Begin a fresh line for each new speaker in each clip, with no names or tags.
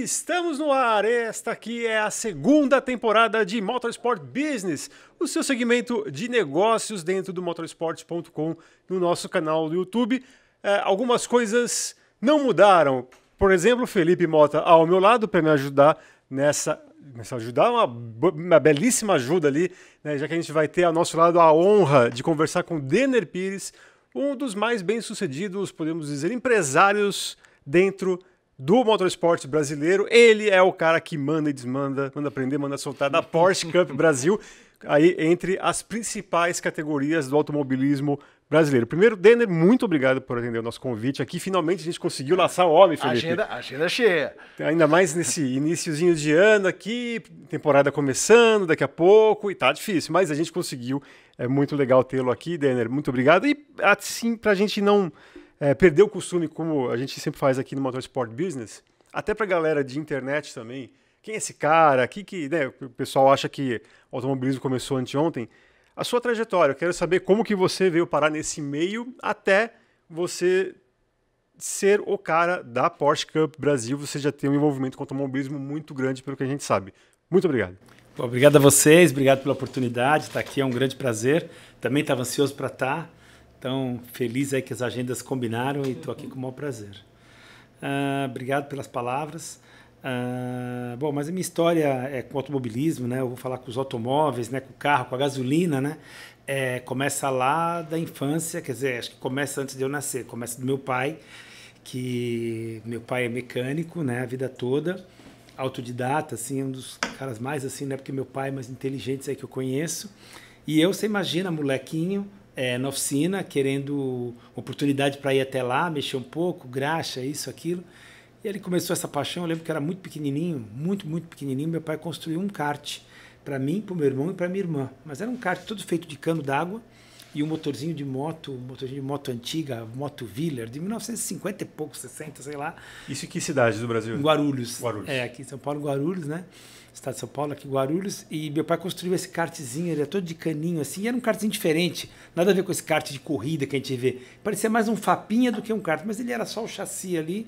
Estamos no ar, esta aqui é a segunda temporada de Motorsport Business, o seu segmento de negócios dentro do motorsports.com no nosso canal do YouTube. Algumas coisas não mudaram, por exemplo, o Felipe Mota ao meu lado para me ajudar nessa ajudar, uma belíssima ajuda ali, né, já que a gente vai ter ao nosso lado a honra de conversar com Denner Pires, um dos mais bem-sucedidos, podemos dizer, empresários dentro do motorsport brasileiro. Ele é o cara que manda e desmanda, manda prender, manda soltar da Porsche Cup Brasil, aí entre as principais categorias do automobilismo brasileiro. Primeiro, Denner, muito obrigado por atender o nosso convite aqui. Finalmente a gente conseguiu laçar o homem, Felipe.
Agenda cheia.
Ainda mais nesse iniciozinho de ano aqui, temporada começando daqui a pouco, e tá difícil, mas a gente conseguiu. É muito legal tê-lo aqui, Denner. Muito obrigado. E assim, pra gente não perder o costume, como a gente sempre faz aqui no Motorsport Business, até pra galera de internet também, quem é esse cara? Né, o pessoal acha que o automobilismo começou anteontem. A sua trajetória, eu quero saber como que você veio parar nesse meio até você ser o cara da Porsche Cup Brasil. Você já tem um envolvimento com o automobilismo muito grande, pelo que a gente sabe. Muito obrigado.
Obrigado a vocês, obrigado pela oportunidade. Estar aqui é um grande prazer. Também estava ansioso para estar. Então, feliz aí que as agendas combinaram e estou aqui com o maior prazer. Obrigado pelas palavras. Bom, mas a minha história é com o automobilismo, né? Eu vou falar com os automóveis, né? Com o carro, com a gasolina, né? Começa lá da infância, quer dizer, acho que começa antes de eu nascer. Começa do meu pai, que meu pai é mecânico, né? A vida toda, autodidata, assim, um dos caras mais assim, né? Porque meu pai é mais inteligente aí que eu conheço. E eu, você imagina, molequinho, na oficina, querendo oportunidade para ir até lá, mexer um pouco, graxa, isso, aquilo. E ele começou essa paixão. Eu lembro que era muito pequenininho, muito pequenininho. Meu pai construiu um kart para mim, para o meu irmão e para minha irmã. Mas era um kart todo feito de cano d'água e um motorzinho de moto antiga, moto Wheeler, de 1950 e pouco, 60, sei lá.
Isso em que cidade do Brasil?
Em Guarulhos.
Guarulhos.
Aqui em São Paulo, Guarulhos, né? Estado de São Paulo, aqui em Guarulhos. E meu pai construiu esse kartzinho, ele é todo de caninho assim, e era um kartzinho diferente. Nada a ver com esse kart de corrida que a gente vê. Parecia mais um Fapinha do que um kart, mas ele era só o chassi ali.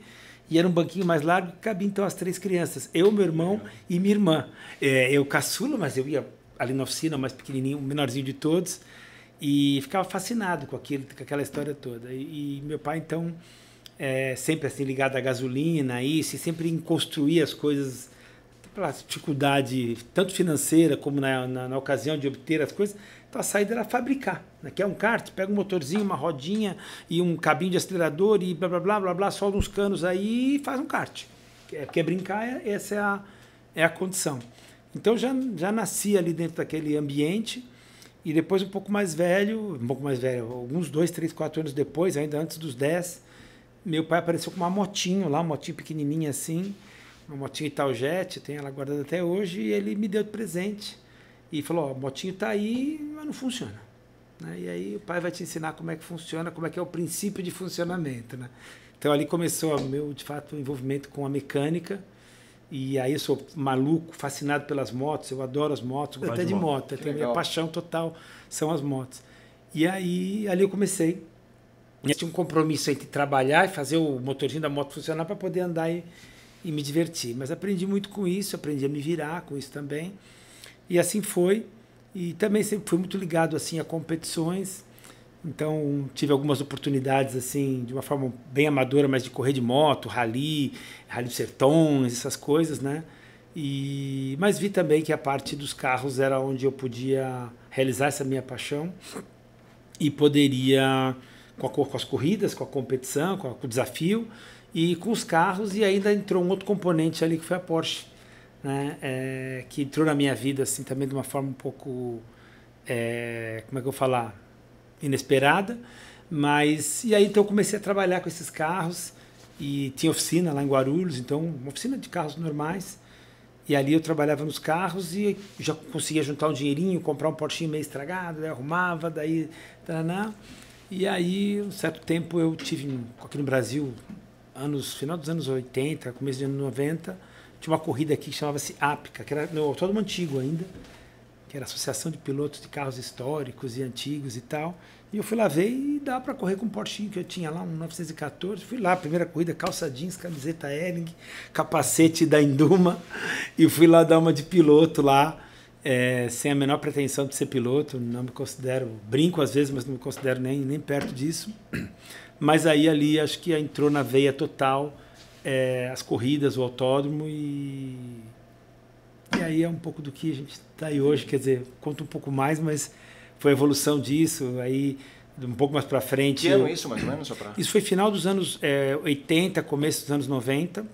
E era um banquinho mais largo que cabia então as 3 crianças. Eu, meu irmão e minha irmã. Eu caçula, mas eu ia ali na oficina, o mais pequenininho, o menorzinho de todos. E ficava fascinado com aquela história toda. E meu pai, então, sempre assim ligado à gasolina, isso, e sempre em construir as coisas, pela dificuldade tanto financeira como na ocasião de obter as coisas. Então a saída era fabricar, né? Quer um kart? Pega um motorzinho, uma rodinha e um cabinho de acelerador e blá blá blá blá blá, solta uns canos aí e faz um kart. Quer brincar, essa é a condição. Então já nasci ali dentro daquele ambiente. E depois um pouco mais velho, alguns 2, 3, 4 anos depois, ainda antes dos 10, meu pai apareceu com uma motinho lá, uma motinho pequenininha assim, uma motinho Italjet, tem ela guardada até hoje, e ele me deu de presente. E falou, o motinho está aí, mas não funciona. Né? E aí o pai vai te ensinar como é que funciona, como é que é o princípio de funcionamento. Né? Então ali começou o meu, de fato, envolvimento com a mecânica. E aí eu sou maluco, fascinado pelas motos, eu adoro as motos, gosto até de moto. A minha paixão total são as motos. E aí ali eu comecei. Eu tinha um compromisso entre trabalhar e fazer o motorzinho da moto funcionar para poder andar e me divertir. Mas aprendi muito com isso, aprendi a me virar com isso também. E assim foi, e também sempre fui muito ligado assim a competições, então tive algumas oportunidades assim, de uma forma bem amadora, mas de correr de moto, rally dos sertões, essas coisas, né? Mas vi também que a parte dos carros era onde eu podia realizar essa minha paixão e poderia, com as corridas, com a competição, com o desafio, e com os carros, e ainda entrou um outro componente ali que foi a Porsche. Né, que entrou na minha vida assim também de uma forma um pouco, como é que eu vou falar, inesperada, mas e aí então eu comecei a trabalhar com esses carros e tinha oficina lá em Guarulhos, então uma oficina de carros normais, e ali eu trabalhava nos carros e já conseguia juntar um dinheirinho, comprar um Porschinho meio estragado, daí arrumava, daí taraná. E aí um certo tempo eu tive aqui no Brasil, final dos anos 80, começo dos anos 90, tinha uma corrida aqui que chamava-se Ápica, que era no autódromo antigo ainda, que era a Associação de Pilotos de Carros Históricos e Antigos e tal. E eu fui lá ver e dá para correr com um Porschinho que eu tinha lá, um 914. Fui lá, primeira corrida, calça jeans, camiseta Hering, capacete da Induma. E fui lá dar uma de piloto lá, sem a menor pretensão de ser piloto. Não me considero, brinco às vezes, mas não me considero nem perto disso. Mas aí ali acho que entrou na veia total as corridas, o autódromo e aí é um pouco do que a gente está aí hoje, quer dizer, conta um pouco mais, mas foi a evolução disso, aí um pouco mais para frente.
Que ano isso, mais ou menos?
Isso foi final dos anos 80, começo dos anos 90.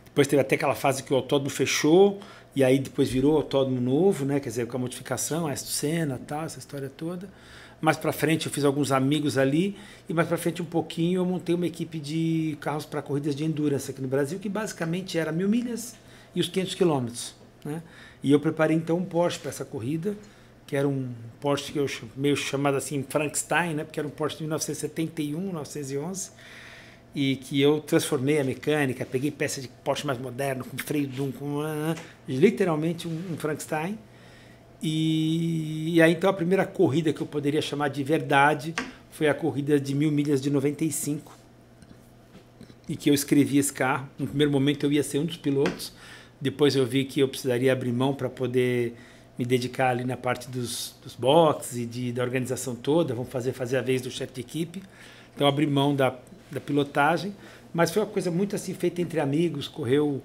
Depois teve até aquela fase que o autódromo fechou, e aí depois virou autódromo novo, né? Quer dizer, com a modificação, a Ayrton Senna, tal, essa história toda. Mais para frente eu fiz alguns amigos ali, e mais para frente um pouquinho eu montei uma equipe de carros para corridas de endurance aqui no Brasil, que basicamente era 1000 milhas e os 500 quilômetros, né? E eu preparei então um Porsche para essa corrida, que era um Porsche que eu meio chamado assim Frankenstein, né? Porque era um Porsche de 1971, 1911, e que eu transformei a mecânica, peguei peça de Porsche mais moderno, com freio Dum, literalmente um Frankenstein. E aí então a primeira corrida que eu poderia chamar de verdade foi a corrida de 1000 milhas de 95, e que eu escrevi esse carro. No primeiro momento eu ia ser um dos pilotos, depois eu vi que eu precisaria abrir mão para poder me dedicar ali na parte dos boxes e da organização toda, vamos fazer a vez do chefe de equipe. Então abri mão da pilotagem, mas foi uma coisa muito assim feita entre amigos. Correu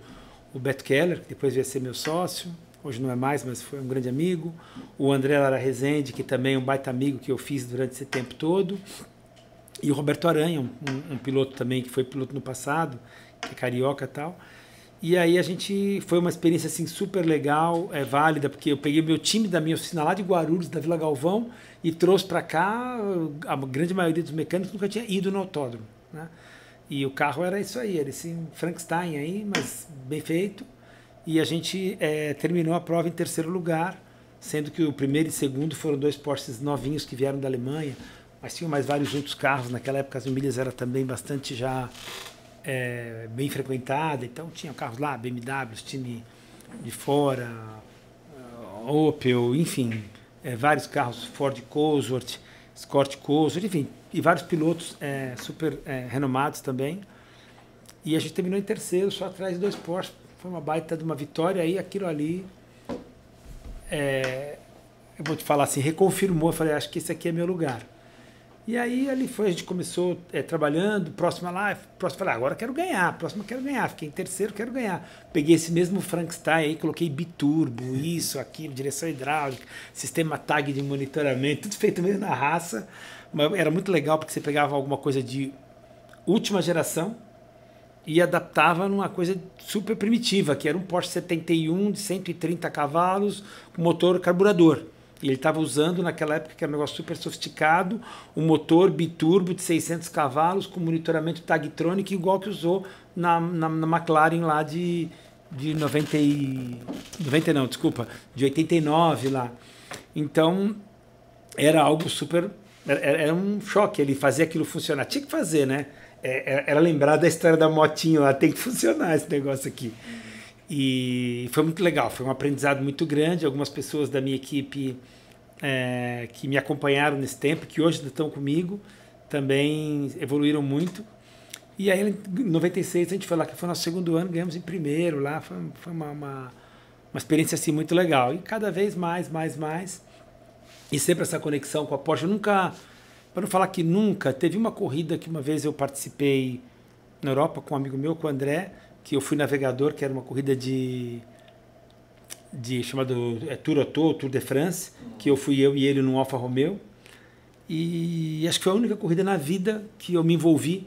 o Beto Keller, que depois veio ser meu sócio, hoje não é mais, mas foi um grande amigo. O André Lara Rezende, que também é um baita amigo que eu fiz durante esse tempo todo. E o Roberto Aranha, um piloto também, que foi piloto no passado, que é carioca e tal. E aí foi uma experiência assim super legal, válida, porque eu peguei o meu time da minha oficina lá de Guarulhos, da Vila Galvão, e trouxe para cá. A grande maioria dos mecânicos nunca tinha ido no autódromo, né? E o carro era isso aí, era esse Frankenstein aí, mas bem feito. E a gente terminou a prova em terceiro lugar, sendo que o primeiro e segundo foram 2 Porsches novinhos que vieram da Alemanha, mas tinham mais vários outros carros. Naquela época as milhas era também bastante já bem frequentada, então tinha carros lá, BMWs, time de fora, Opel, enfim, vários carros, Ford Cosworth, Escort Cosworth, enfim, e vários pilotos super renomados também. E a gente terminou em terceiro, só atrás de 2 Porsche. Foi uma baita de uma vitória, aí aquilo ali, eu vou te falar assim, reconfirmou. Eu falei, acho que esse aqui é meu lugar. E aí ali foi, a gente começou trabalhando, próxima lá, falei, agora quero ganhar, próxima quero ganhar, fiquei em terceiro, quero ganhar. Peguei esse mesmo Frankenstein aí, coloquei biturbo, isso, aquilo, direção hidráulica, sistema tag de monitoramento, tudo feito mesmo na raça. Mas era muito legal porque você pegava alguma coisa de última geração e adaptava numa coisa super primitiva, que era um Porsche 71 de 130 cavalos, com motor carburador. E ele estava usando, naquela época, que era um negócio super sofisticado, um motor biturbo de 600 cavalos com monitoramento Tagtronic, igual que usou na McLaren lá de 89 lá. Então, era algo super... Era um choque ele fazer aquilo funcionar. Tinha que fazer, né? Era lembrar da história da motinha lá, tem que funcionar esse negócio aqui. E foi muito legal, foi um aprendizado muito grande. Algumas pessoas da minha equipe que me acompanharam nesse tempo, que hoje estão comigo, também evoluíram muito. E aí, em 96, a gente foi lá, que foi nosso segundo ano, ganhamos em primeiro lá. Foi uma experiência assim, muito legal. E cada vez mais. E sempre essa conexão com a Porsche. Eu nunca, para não falar que nunca, teve uma corrida que uma vez eu participei na Europa com um amigo meu, com o André, que eu fui navegador, que era uma corrida chamado Tour Auto, Tour de France, que eu e ele num Alfa Romeo. E acho que foi a única corrida na vida que eu me envolvi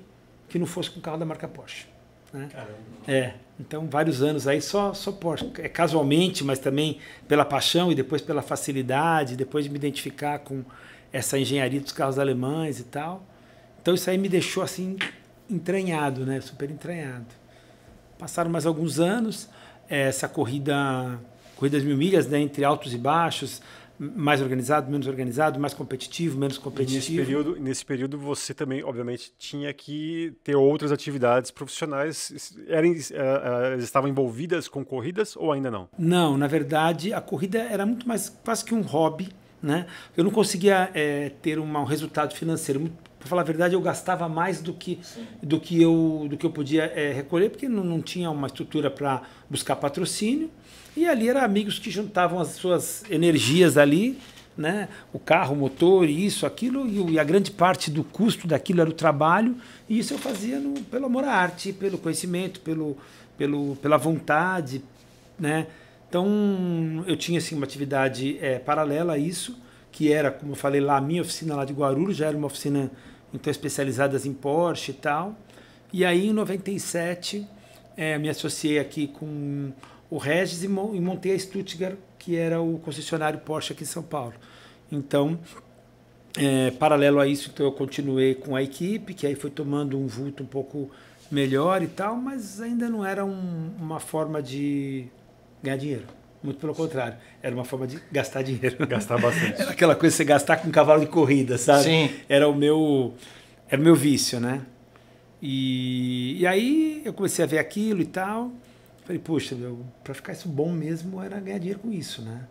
que não fosse com o carro da marca Porsche, né? Caramba. Então vários anos aí só Porsche, casualmente, mas também pela paixão e depois pela facilidade, depois de me identificar com essa engenharia dos carros alemães e tal. Então isso aí me deixou assim entranhado, né? Super entranhado. Passaram mais alguns anos, essa corrida de 1000 milhas, né, entre altos e baixos. mais organizado, mais competitivo, menos competitivo.
Nesse período você também, obviamente, tinha que ter outras atividades profissionais. Elas estavam envolvidas com corridas ou ainda não?
Não, na verdade, a corrida era muito mais quase que um hobby, né? Eu não conseguia ter um resultado financeiro. Para falar a verdade, eu gastava mais do que eu podia recolher, porque não tinha uma estrutura para buscar patrocínio. E ali eram amigos que juntavam as suas energias ali, né? O carro, o motor, isso, aquilo, e a grande parte do custo daquilo era o trabalho, e isso eu fazia pelo amor à arte, pelo conhecimento, pela vontade, né? Então, eu tinha assim, uma atividade paralela a isso, que era, como eu falei lá, a minha oficina lá de Guarulhos, já era uma oficina então especializada em Porsche e tal. E aí, em 97, me associei aqui com o Regis e montei a Stuttgart, que era o concessionário Porsche aqui em São Paulo. Então, paralelo a isso, então eu continuei com a equipe, que aí foi tomando um vulto um pouco melhor e tal, mas ainda não era uma forma de ganhar dinheiro. Muito pelo contrário, era uma forma de gastar dinheiro.
Gastar bastante.
Era aquela coisa de você gastar com um cavalo de corrida, sabe?
Sim.
Era o meu vício, né? E aí eu comecei a ver aquilo e tal. Falei, poxa, para ficar isso bom mesmo era ganhar dinheiro com isso, né?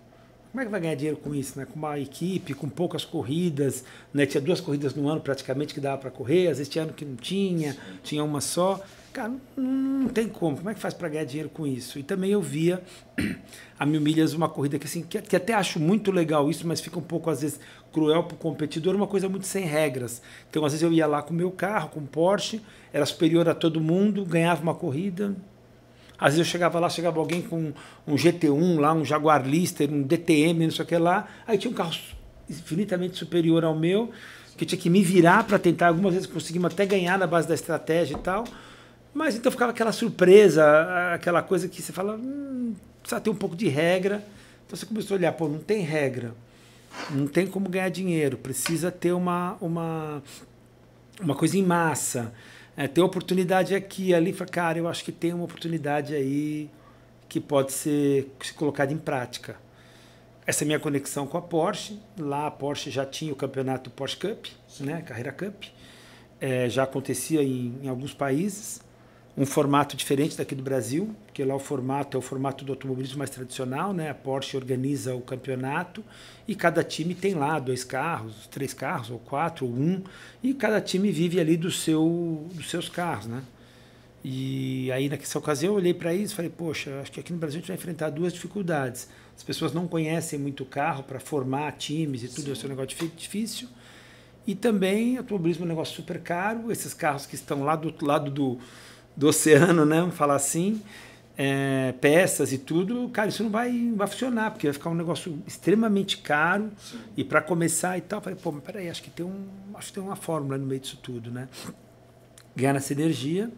Como é que vai ganhar dinheiro com isso, né? Com uma equipe, com poucas corridas, né? Tinha 2 corridas no ano praticamente que dava para correr, às vezes tinha ano que não tinha, tinha uma só. Cara, não tem como é que faz para ganhar dinheiro com isso? E também eu via a 1000 milhas, uma corrida que, assim, que até acho muito legal isso, mas fica um pouco, às vezes, cruel para o competidor, uma coisa muito sem regras. Então, às vezes, eu ia lá com o meu carro, com o Porsche, era superior a todo mundo, ganhava uma corrida. Às vezes eu chegava lá, chegava alguém com um GT1 lá, um Jaguar Lister, um DTM, não sei o que lá, aí tinha um carro infinitamente superior ao meu, que eu tinha que me virar para tentar, algumas vezes conseguimos até ganhar na base da estratégia e tal. Mas então ficava aquela surpresa, aquela coisa que você fala, precisa ter um pouco de regra. Então você começou a olhar, pô, não tem regra, não tem como ganhar dinheiro, precisa ter uma coisa em massa, ter oportunidade aqui, ali. Falei, cara, eu acho que tem uma oportunidade aí que pode ser colocada em prática. Essa é a minha conexão com a Porsche. Lá a Porsche já tinha o campeonato Porsche Cup, né, Carreira Cup. Já acontecia em alguns países. Um formato diferente daqui do Brasil, porque lá o formato é o formato do automobilismo mais tradicional, né? A Porsche organiza o campeonato e cada time tem lá 2 carros, 3 carros, ou 4, ou 1, e cada time vive ali dos seus carros, né? E aí, nessa ocasião, eu olhei para isso e falei, poxa, acho que aqui no Brasil a gente vai enfrentar 2 dificuldades. As pessoas não conhecem muito o carro para formar times e tudo, esse é um negócio difícil. E também, o automobilismo é um negócio super caro, esses carros que estão lá do outro lado do oceano, né? Vamos falar assim, peças e tudo, cara, isso não vai funcionar, porque vai ficar um negócio extremamente caro. Sim. E para começar e tal, eu falei, pô, mas peraí, acho que tem uma fórmula no meio disso tudo, né? Ganhar essa energia,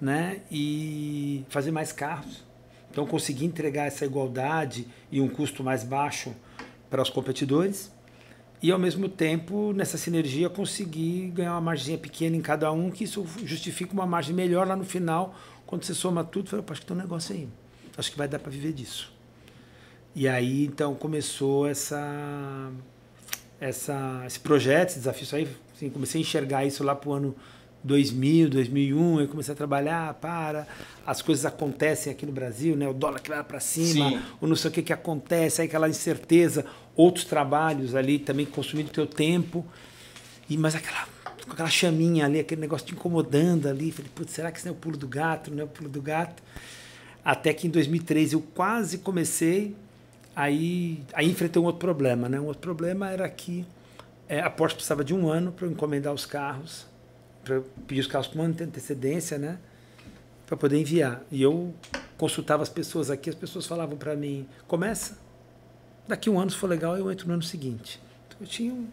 né? E fazer mais carros. Então, conseguir entregar essa igualdade e um custo mais baixo para os competidores. E, ao mesmo tempo, nessa sinergia, conseguir ganhar uma margem pequena em cada um, que isso justifica uma margem melhor lá no final, quando você soma tudo, fala, acho que tem um negócio aí, acho que vai dar para viver disso. E aí, então, começou esse projeto, esse desafio, isso aí, assim, comecei a enxergar isso lá para o ano 2000, 2001, eu comecei a trabalhar, as coisas acontecem aqui no Brasil, né? O dólar que vai para cima, sim, o não sei o que acontece, aí aquela incerteza, outros trabalhos ali também consumindo o teu tempo, mas com aquela chaminha ali, aquele negócio te incomodando ali, falei, putz, será que isso não é o pulo do gato, não é o pulo do gato? Até que em 2013 eu quase comecei, aí enfrentei um outro problema, né? Um outro problema era que a Porsche precisava de 1 ano para eu encomendar os carros, para pedir os carros com uma antecedência, né, para poder enviar. E eu consultava as pessoas aqui, as pessoas falavam para mim, começa, daqui 1 ano, se for legal, eu entro no ano seguinte. Então, eu tinha um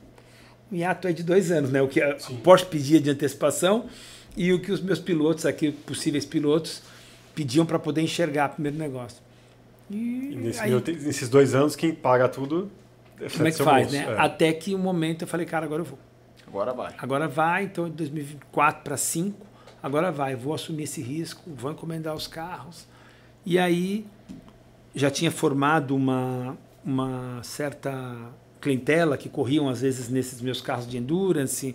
hiato aí de 2 anos, né, o que a Porsche pedia de antecipação e o que os meus pilotos aqui, possíveis pilotos, pediam para poder enxergar o primeiro negócio.
E nesses 2 anos, quem paga tudo
como é que faz, bolso, né? Até que um momento eu falei, cara, agora eu vou.
Agora vai.
Então, de 2004 para 2005, agora vai. Vou assumir esse risco, vou encomendar os carros. E aí, já tinha formado uma certa clientela que corriam às vezes nesses meus carros de endurance,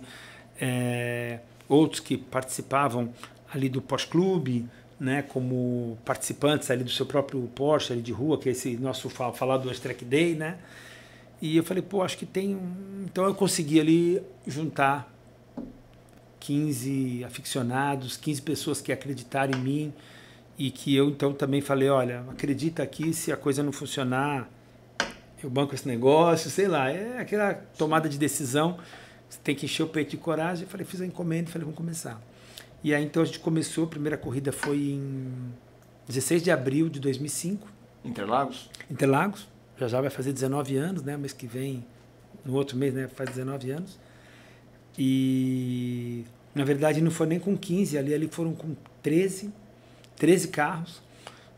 outros que participavam ali do Porsche Clube, né, como participantes ali do seu próprio Porsche ali de rua, que é esse nosso falado Track Day, né? E eu falei, pô, acho que tem... Então eu consegui ali juntar 15 aficionados, 15 pessoas que acreditaram em mim e que eu então também falei, olha, acredita aqui, se a coisa não funcionar, eu banco esse negócio, sei lá, é aquela tomada de decisão, você tem que encher o peito de coragem. Eu falei, fiz a encomenda e falei, vamos começar. E aí então a gente começou, a primeira corrida foi em 16 de abril de 2005.
Interlagos?
Interlagos, já vai fazer 19 anos, né, mês que vem, no outro mês, né, faz 19 anos. E na verdade não foi nem com 15, ali foram com 13 carros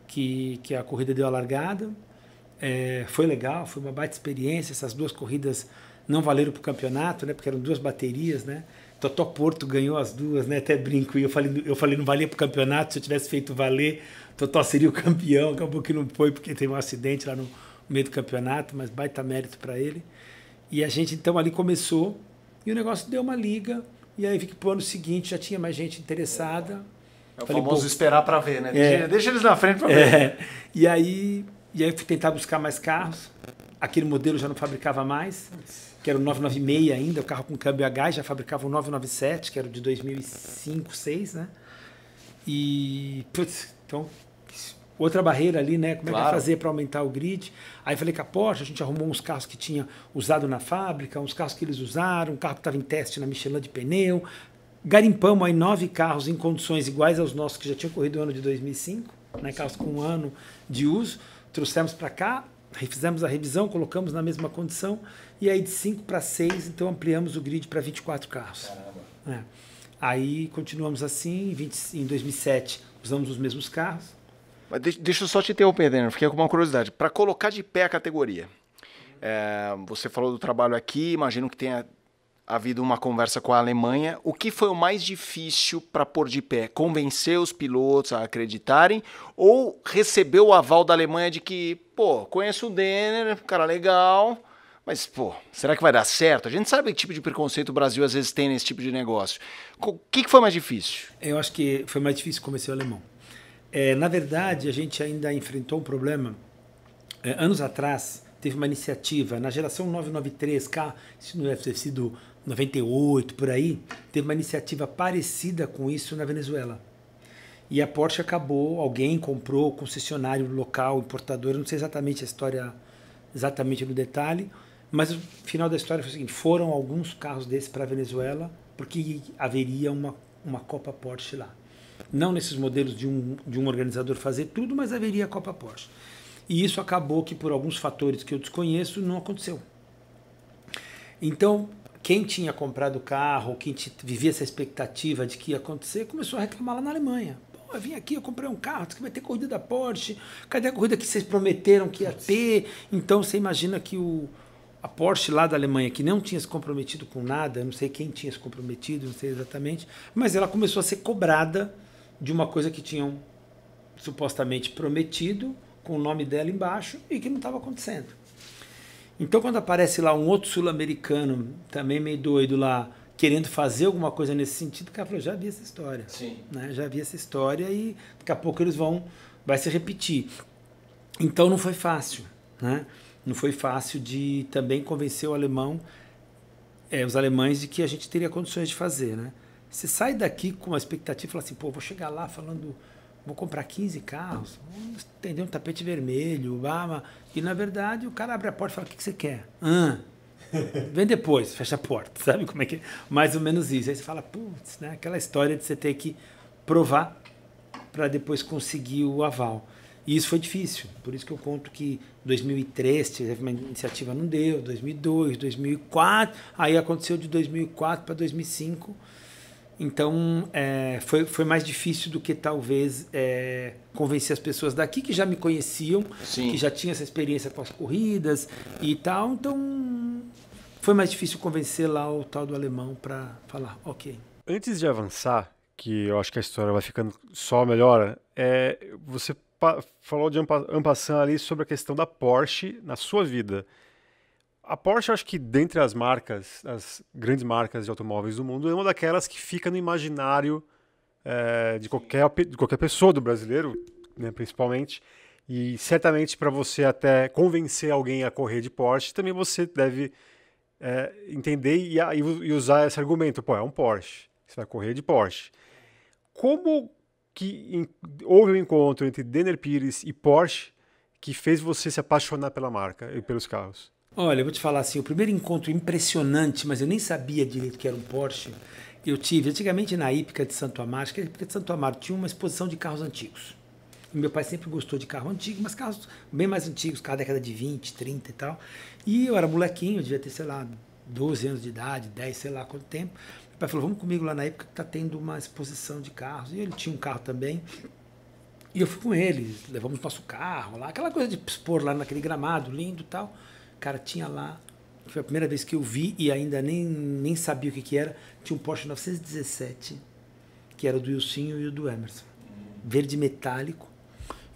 que a corrida deu a largada. Foi legal, foi uma baita experiência. Essas duas corridas não valeram para o campeonato, né, porque eram duas baterias, né? Totó Porto ganhou as duas, né? Até brinco. E eu falei não valia para o campeonato, se eu tivesse feito valer, Totó seria o campeão. Acabou que não foi, porque teve um acidente lá no meio do campeonato, mas baita mérito para ele. E a gente então ali começou e o negócio deu uma liga. E aí vi que pro ano seguinte já tinha mais gente interessada.
É o famoso esperar para ver, né? Deixa eles na frente para ver.
E aí eu fui tentar buscar mais carros. Aquele modelo já não fabricava mais, que era o 996 ainda, o carro com câmbio a gás, já fabricava o 997, que era o de 2005, 2006, né? E, putz, então, outra barreira ali, né? Como é que vai fazer para aumentar o grid? Aí falei com a Porsche, a gente arrumou uns carros que tinha usado na fábrica, uns carros que eles usaram, um carro que estava em teste na Michelin de pneu. Garimpamos aí 9 carros em condições iguais aos nossos que já tinham corrido o ano de 2005, né? Carros com 1 ano de uso, trouxemos para cá, fizemos a revisão, colocamos na mesma condição, e aí de 5 para 6, então ampliamos o grid para 24 carros. Aí continuamos assim, em 2007 usamos os mesmos carros.
Mas deixa eu só te interromper, Daniel, fiquei com uma curiosidade. Para colocar de pé a categoria, você falou do trabalho aqui, imagino que tenha havido uma conversa com a Alemanha. O que foi o mais difícil para pôr de pé? Convencer os pilotos a acreditarem ou receber o aval da Alemanha de que, pô, conheço o Denner, cara legal, mas, pô, será que vai dar certo? A gente sabe que tipo de preconceito o Brasil às vezes tem nesse tipo de negócio. O que foi mais difícil?
Eu acho que foi mais difícil convencer o alemão. Na verdade, a gente ainda enfrentou um problema. Anos atrás, teve uma iniciativa, na geração 993K, isso não deve ter sido 98, por aí, teve uma iniciativa parecida com isso na Venezuela. E a Porsche acabou, alguém comprou, concessionário local, importador, não sei exatamente a história, exatamente no detalhe, mas o final da história foi o seguinte, foram alguns carros desses para a Venezuela, porque haveria uma Copa Porsche lá. Não nesses modelos de um organizador fazer tudo, mas haveria a Copa Porsche. E isso acabou que, por alguns fatores que eu desconheço, não aconteceu. Então, quem tinha comprado o carro, quem vivia essa expectativa de que ia acontecer, começou a reclamar lá na Alemanha. Pô, eu vim aqui, eu comprei um carro, disse que vai ter corrida da Porsche, cadê a corrida que vocês prometeram que ia ter? Então, você imagina que a Porsche lá da Alemanha, que não tinha se comprometido com nada, eu não sei quem tinha se comprometido, não sei exatamente, mas ela começou a ser cobrada de uma coisa que tinham supostamente prometido, com o nome dela embaixo, e que não estava acontecendo. Então, quando aparece lá um outro sul-americano, também meio doido lá, querendo fazer alguma coisa nesse sentido, o cara falou, já vi essa história.
Sim.
Né? Já vi essa história e daqui a pouco vai se repetir. Então, não foi fácil. Né? Não foi fácil de também convencer o alemão, os alemães, de que a gente teria condições de fazer. Né? Você sai daqui com uma expectativa e fala assim, pô, vou chegar lá falando... Vou comprar 15 carros, vou estender um tapete vermelho, e na verdade o cara abre a porta e fala, o que você quer? Vem depois, fecha a porta, sabe como é que é? Mais ou menos isso. Aí você fala, putz, né? Aquela história de você ter que provar para depois conseguir o aval. E isso foi difícil, por isso que eu conto que 2003 teve uma iniciativa, não deu, 2002, 2004, aí aconteceu de 2004 para 2005. Então, foi mais difícil do que talvez convencer as pessoas daqui que já me conheciam,
Sim.
que já tinham essa experiência com as corridas e tal. Então, foi mais difícil convencer lá o tal do alemão para falar, ok.
Antes de avançar, que eu acho que a história vai ficando só melhor, você falou de en passant ali sobre a questão da Porsche na sua vida. A Porsche, acho que dentre as marcas, as grandes marcas de automóveis do mundo, é uma daquelas que fica no imaginário de qualquer pessoa, do brasileiro, né, principalmente. E certamente para você até convencer alguém a correr de Porsche, também você deve entender e usar esse argumento. Pô, é um Porsche, você vai correr de Porsche. Como que houve um encontro entre Denner Pires e Porsche que fez você se apaixonar pela marca e pelos carros?
Olha, eu vou te falar assim, o primeiro encontro impressionante, mas eu nem sabia direito que era um Porsche, eu tive antigamente na Hípica de Santo Amaro. Acho que a Hípica de Santo Amaro tinha uma exposição de carros antigos. E meu pai sempre gostou de carro antigo, mas carros bem mais antigos, carro da década de 20, 30 e tal. E eu era molequinho, eu devia ter, sei lá, 12 anos de idade, 10, sei lá quanto tempo. Meu pai falou, vamos comigo lá na Hípica que tá tendo uma exposição de carros. E ele tinha um carro também. E eu fui com ele, levamos nosso carro lá, aquela coisa de expor lá naquele gramado lindo e tal. Cara, tinha lá, foi a primeira vez que eu vi e ainda nem sabia o que era, tinha um Porsche 917, que era do Ilcinho e o do Emerson, verde metálico,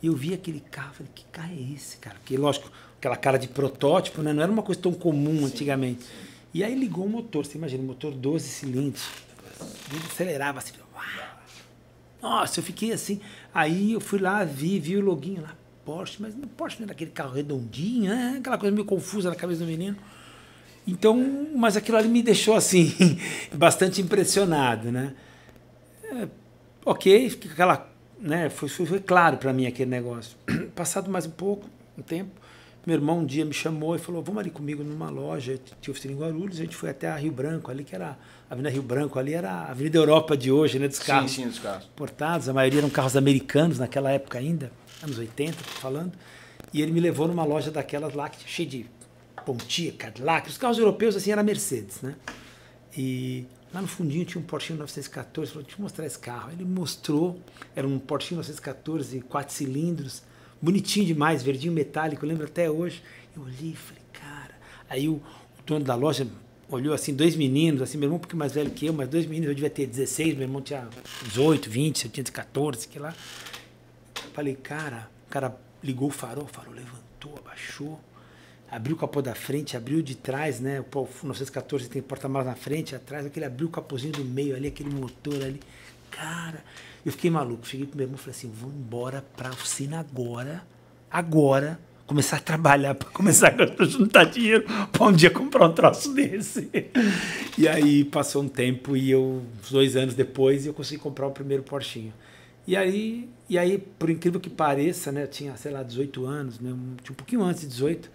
e eu vi aquele carro, falei, que carro é esse, cara? Porque, lógico, aquela cara de protótipo, né? Não era uma coisa tão comum antigamente. E aí ligou o motor, você imagina, um motor 12 cilindros, ele acelerava assim, uau! Nossa, eu fiquei assim, aí eu fui lá, vi o loginho lá, Porsche, mas o Porsche não era aquele carro redondinho, né? Aquela coisa meio confusa na cabeça do menino. Então, mas aquilo ali me deixou assim, bastante impressionado, né? Ok, fiquei aquela, né? Foi claro para mim aquele negócio. Passado mais um tempo, meu irmão um dia me chamou e falou, vamos ali comigo numa loja, tinha oficina em Guarulhos, a gente foi até a Rio Branco, ali que era a Avenida Rio Branco, ali era a Avenida Europa de hoje, né? Dos carros.
Sim, dos carros.
Importados, a maioria eram carros americanos naquela época ainda. Anos 80, tô falando, e ele me levou numa loja daquelas lá, que cheia de Pontiac, Cadillac, os carros europeus assim era Mercedes, né? E lá no fundinho tinha um Porsche 914, falou, deixa eu mostrar esse carro. Ele mostrou, era um Porsche 914, 4 cilindros, bonitinho demais, verdinho metálico, eu lembro até hoje. Eu olhei e falei, cara, aí o dono da loja olhou assim, dois meninos, assim, meu irmão um pouquinho mais velho que eu, mas dois meninos, eu devia ter 16, meu irmão tinha 18, 20, eu tinha 14, que lá. Falei, cara, o cara ligou o farol levantou, abaixou, abriu o capô da frente, abriu de trás, né? O 914 tem porta-malas na frente, atrás, aquele abriu o capôzinho do meio ali, aquele motor ali. Cara, eu fiquei maluco. Cheguei pro meu irmão e falei assim, vou embora pra oficina agora, começar a trabalhar, para começar a juntar dinheiro para um dia comprar um troço desse. E aí passou um tempo e uns 2 anos depois, eu consegui comprar o primeiro Porschinho. E aí, por incrível que pareça, né, eu tinha, sei lá, 18 anos, né, tinha um pouquinho antes de 18,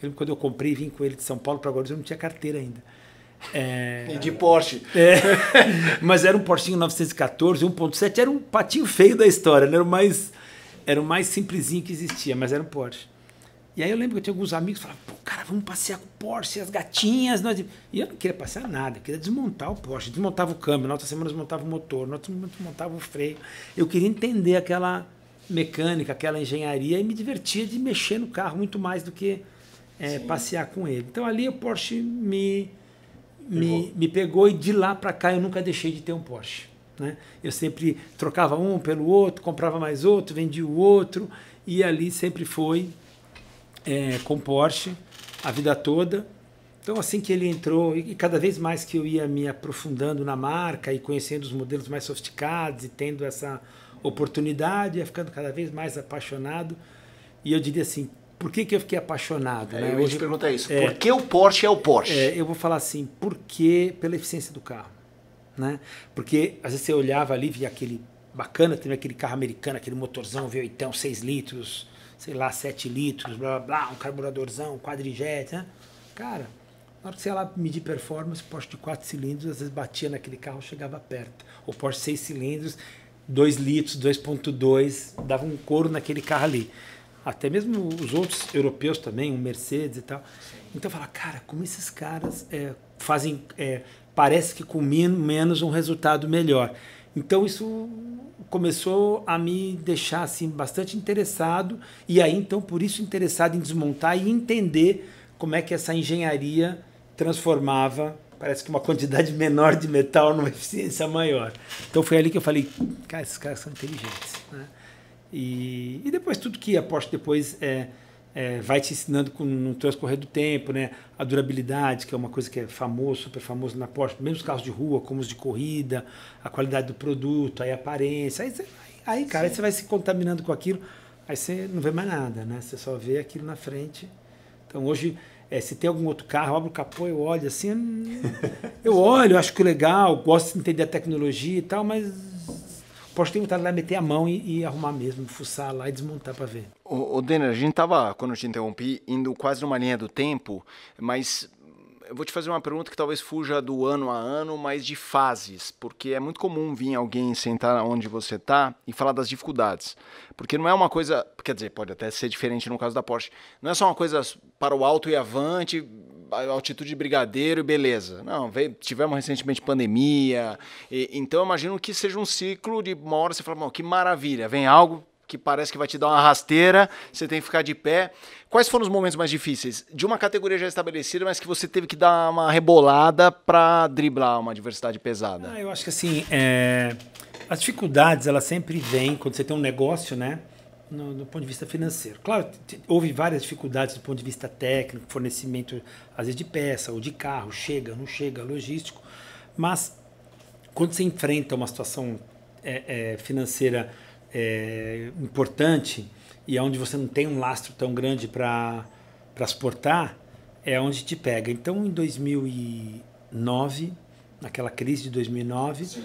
que quando eu comprei e vim com ele de São Paulo para Guarulhos, eu não tinha carteira ainda.
E de Porsche.
Mas era um Porschinho 914, 1.7, era um patinho feio da história, né, era o mais simplesinho que existia, mas era um Porsche. E aí eu lembro que eu tinha alguns amigos que falavam, pô, cara, vamos passear com o Porsche, as gatinhas. E eu não queria passear nada, eu queria desmontar o Porsche. Desmontava o câmbio, na outra semana desmontava o motor, na outra semana desmontava o freio. Eu queria entender aquela mecânica, aquela engenharia e me divertia de mexer no carro muito mais do que passear com ele. Então ali o Porsche me pegou e de lá para cá eu nunca deixei de ter um Porsche, né? Eu sempre trocava um pelo outro, comprava mais outro, vendia o outro e ali sempre foi... com Porsche a vida toda. Então assim que ele entrou, e cada vez mais que eu ia me aprofundando na marca e conhecendo os modelos mais sofisticados e tendo essa oportunidade, ia ficando cada vez mais apaixonado. E eu diria assim, por que eu fiquei apaixonado?
Né? Eu ia te perguntar isso, por que o Porsche é o Porsche?
Eu vou falar assim, por que pela eficiência do carro, né? Porque às vezes você olhava ali, via aquele bacana, teve aquele carro americano, aquele motorzão V8, 6 litros, sei lá, 7 litros, blá, blá, blá, um carburadorzão, um quadrijet, né? Cara, na hora que você ia lá medir performance, Porsche de 4 cilindros, às vezes batia naquele carro, chegava perto. O Porsche 6 cilindros, 2 litros, 2.2, dava um couro naquele carro ali. Até mesmo os outros europeus também, um Mercedes e tal. Então eu falava, cara, como esses caras fazem, parece que com menos um resultado melhor. Então isso começou a me deixar assim, bastante interessado, e aí então por isso interessado em desmontar e entender como é que essa engenharia transformava, parece que uma quantidade menor de metal numa eficiência maior. Então foi ali que eu falei, cara, esses caras são inteligentes, né? E depois tudo que a Porsche depois vai te ensinando no transcorrer do tempo, né? A durabilidade, que é uma coisa que é super famoso na Porsche, mesmo os carros de rua, como os de corrida, a qualidade do produto, aí a aparência, aí cara, aí você vai se contaminando com aquilo, aí você não vê mais nada, né? Você só vê aquilo na frente. Então hoje, se tem algum outro carro, eu abro o capô, eu olho assim, eu olho, eu acho que é legal, gosto de entender a tecnologia e tal, mas Porsche tem vontade de lá meter a mão e arrumar mesmo, fuçar lá e desmontar para ver.
O Denner, a gente estava, quando eu te interrompi, indo quase numa linha do tempo, mas eu vou te fazer uma pergunta que talvez fuja do ano a ano, mas de fases, porque é muito comum vir alguém sentar onde você está e falar das dificuldades, porque não é uma coisa, quer dizer, pode até ser diferente no caso da Porsche, não é só uma coisa para o alto e avante, altitude de brigadeiro e beleza. Não, tivemos recentemente pandemia, então eu imagino que seja um ciclo de uma hora você fala, que maravilha, vem algo que parece que vai te dar uma rasteira, você tem que ficar de pé. Quais foram os momentos mais difíceis? De uma categoria já estabelecida, mas que você teve que dar uma rebolada para driblar uma adversidade pesada?
Eu acho que assim, as dificuldades, elas sempre vêm quando você tem um negócio, né? Do ponto de vista financeiro. Claro, houve várias dificuldades do ponto de vista técnico, fornecimento, às vezes, de peça ou de carro, chega, não chega, logístico. Mas, quando você enfrenta uma situação financeira importante e onde você não tem um lastro tão grande para suportar, é onde te pega. Então, em 2009, naquela crise de 2009,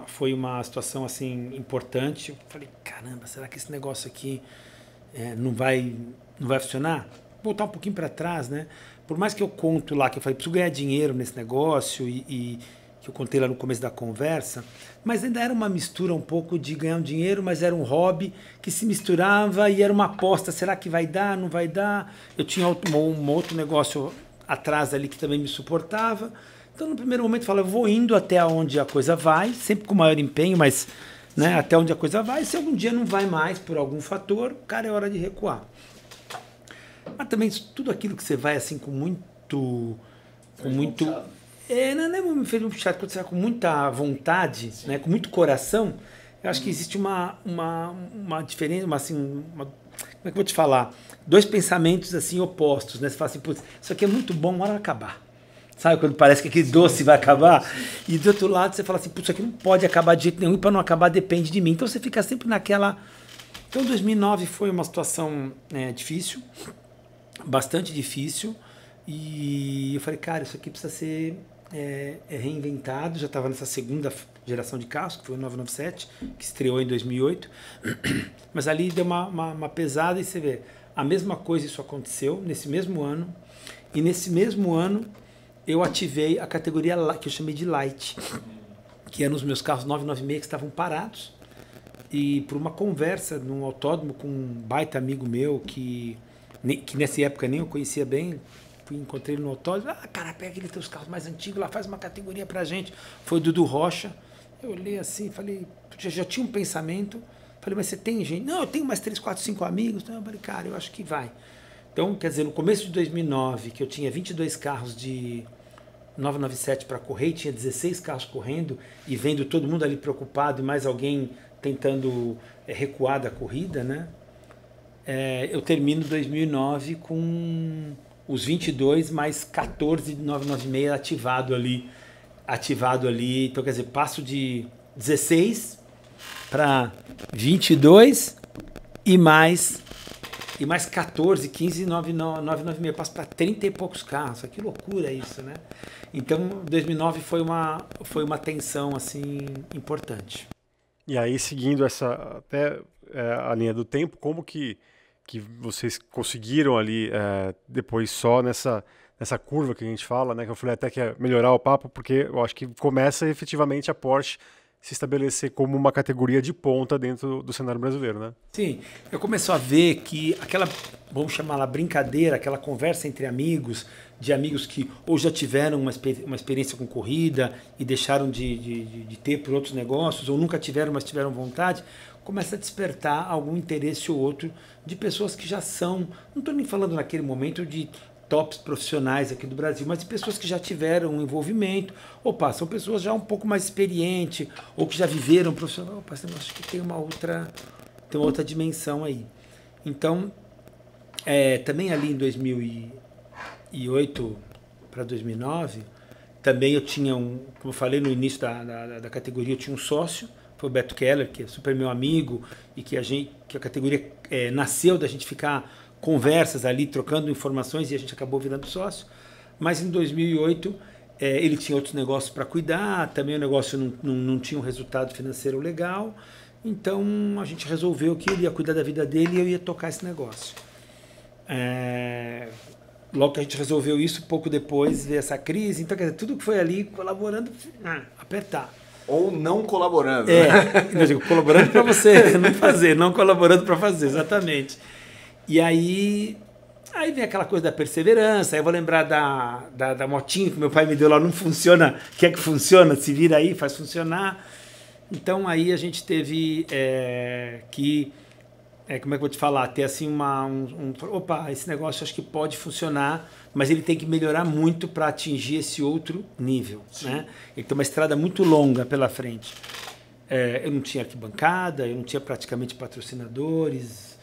foi uma situação assim importante. Eu falei, caramba, será que esse negócio aqui não vai funcionar? Voltar um pouquinho para trás, né? Por mais que eu conto lá, que eu falei, preciso ganhar dinheiro nesse negócio e que eu contei lá no começo da conversa, mas ainda era uma mistura um pouco de ganhar um dinheiro, mas era um hobby que se misturava e era uma aposta, será que vai dar, não vai dar? Eu tinha um outro negócio atrás ali que também me suportava. Então, no primeiro momento, eu falo, eu vou indo até onde a coisa vai, sempre com maior empenho, mas né, até onde a coisa vai. Se algum dia não vai mais por algum fator, cara, é hora de recuar. Mas também tudo aquilo que você vai assim com muito... não me fez muito chato, quando você vai com muita vontade, né, com muito coração, eu acho que existe uma diferença, como é que eu vou te falar? Dois pensamentos assim opostos, né? Você fala assim, putz, isso aqui é muito bom, uma hora vai acabar. Sabe quando parece que aquele doce vai acabar? E do outro lado você fala assim, putz, isso aqui não pode acabar de jeito nenhum, e para não acabar depende de mim. Então você fica sempre naquela... Então 2009 foi uma situação difícil, bastante difícil, e eu falei, cara, isso aqui precisa ser reinventado. Já estava nessa segunda geração de carros, que foi o 997, que estreou em 2008, mas ali deu uma pesada, e você vê, a mesma coisa isso aconteceu nesse mesmo ano, e nesse mesmo ano eu ativei a categoria que eu chamei de Light, que eram os meus carros 996 que estavam parados, e por uma conversa num autódromo com um baita amigo meu, que nessa época nem eu conhecia bem, encontrei ele no autódromo, cara, pega aqueles teus carros mais antigos lá, faz uma categoria pra gente. Foi o Dudu Rocha. Eu olhei assim, falei, já tinha um pensamento, falei, mas você tem gente? Não, eu tenho mais 3, 4, 5 amigos. Então eu falei, cara, eu acho que vai. Então, quer dizer, no começo de 2009, que eu tinha 22 carros de 997 para correr, tinha 16 carros correndo, e vendo todo mundo ali preocupado e mais alguém tentando recuar da corrida, né? Eu termino 2009 com os 22 mais 14 de 996 ativado ali. Então, quer dizer, passo de 16 para 22 e mais 14, 15, 996. Passo para 30 e poucos carros. Que loucura isso, né? Então, 2009 foi uma tensão assim importante.
E aí, seguindo até a linha do tempo, como que vocês conseguiram ali, depois só nessa curva que a gente fala, né, que eu falei até que ia melhorar o papo, porque eu acho que começa efetivamente a Porsche se estabelecer como uma categoria de ponta dentro do cenário brasileiro, né?
Sim, eu começo a ver que aquela, vamos chamar lá, brincadeira, aquela conversa entre amigos, de amigos que ou já tiveram uma experiência com corrida e deixaram de ter por outros negócios, ou nunca tiveram, mas tiveram vontade, começa a despertar algum interesse ou outro de pessoas que já são, não estou nem falando naquele momento de tops profissionais aqui do Brasil, mas de pessoas que já tiveram um envolvimento. Opa, são pessoas já um pouco mais experientes, ou que já viveram profissional. Opa, esse negócio que tem uma outra tem outra dimensão aí. Então, também ali em 2008 para 2009, também eu tinha como eu falei no início da categoria, eu tinha um sócio, foi o Beto Keller, que é super meu amigo, e que a categoria nasceu da gente ficar conversas ali, trocando informações, e a gente acabou virando sócio. Mas em 2008, ele tinha outros negócios para cuidar, também o negócio não tinha um resultado financeiro legal, então a gente resolveu que ele ia cuidar da vida dele e eu ia tocar esse negócio. Logo que a gente resolveu isso, pouco depois veio essa crise, então quer dizer, tudo que foi ali colaborando, apertar.
Ou não colaborando.
Eu digo, colaborando para você não fazer, não colaborando para fazer, exatamente. E aí vem aquela coisa da perseverança, aí eu vou lembrar da motinha que meu pai me deu lá, não funciona, quer que funciona, se vira aí, faz funcionar. Então aí a gente teve que, como é que eu vou te falar, ter assim opa, esse negócio acho que pode funcionar, mas ele tem que melhorar muito para atingir esse outro nível, né? Ele tem uma estrada muito longa pela frente. Eu não tinha arquibancada, eu não tinha praticamente patrocinadores.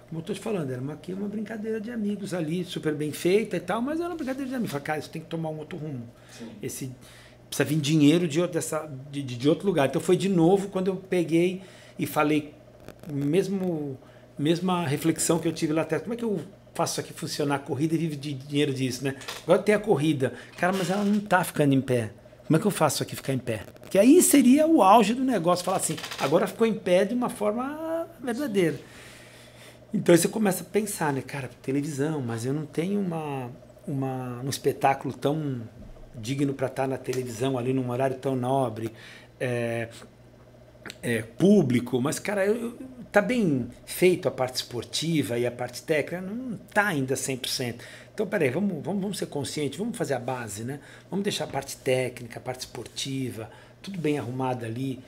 Como eu estou te falando, era uma brincadeira de amigos ali, super bem feita e tal, mas era uma brincadeira de amigos. Falei, cara, isso tem que tomar um outro rumo. Precisa vir dinheiro de outro lugar. Então foi de novo quando eu peguei e falei, mesma reflexão que eu tive lá atrás, como é que eu faço isso aqui funcionar, a corrida e vivo de dinheiro disso, né? Agora tem a corrida, cara, mas ela não está ficando em pé. Como é que eu faço isso aqui ficar em pé? Porque aí seria o auge do negócio, falar assim, agora ficou em pé de uma forma verdadeira. Então aí você começa a pensar, né, cara, televisão, mas eu não tenho um espetáculo tão digno para estar na televisão ali num horário tão nobre, público, mas, cara, tá bem feito a parte esportiva e a parte técnica, não tá ainda 100%. Então, peraí, vamos ser conscientes, vamos fazer a base, né? Vamos deixar a parte técnica, a parte esportiva, tudo bem arrumado ali,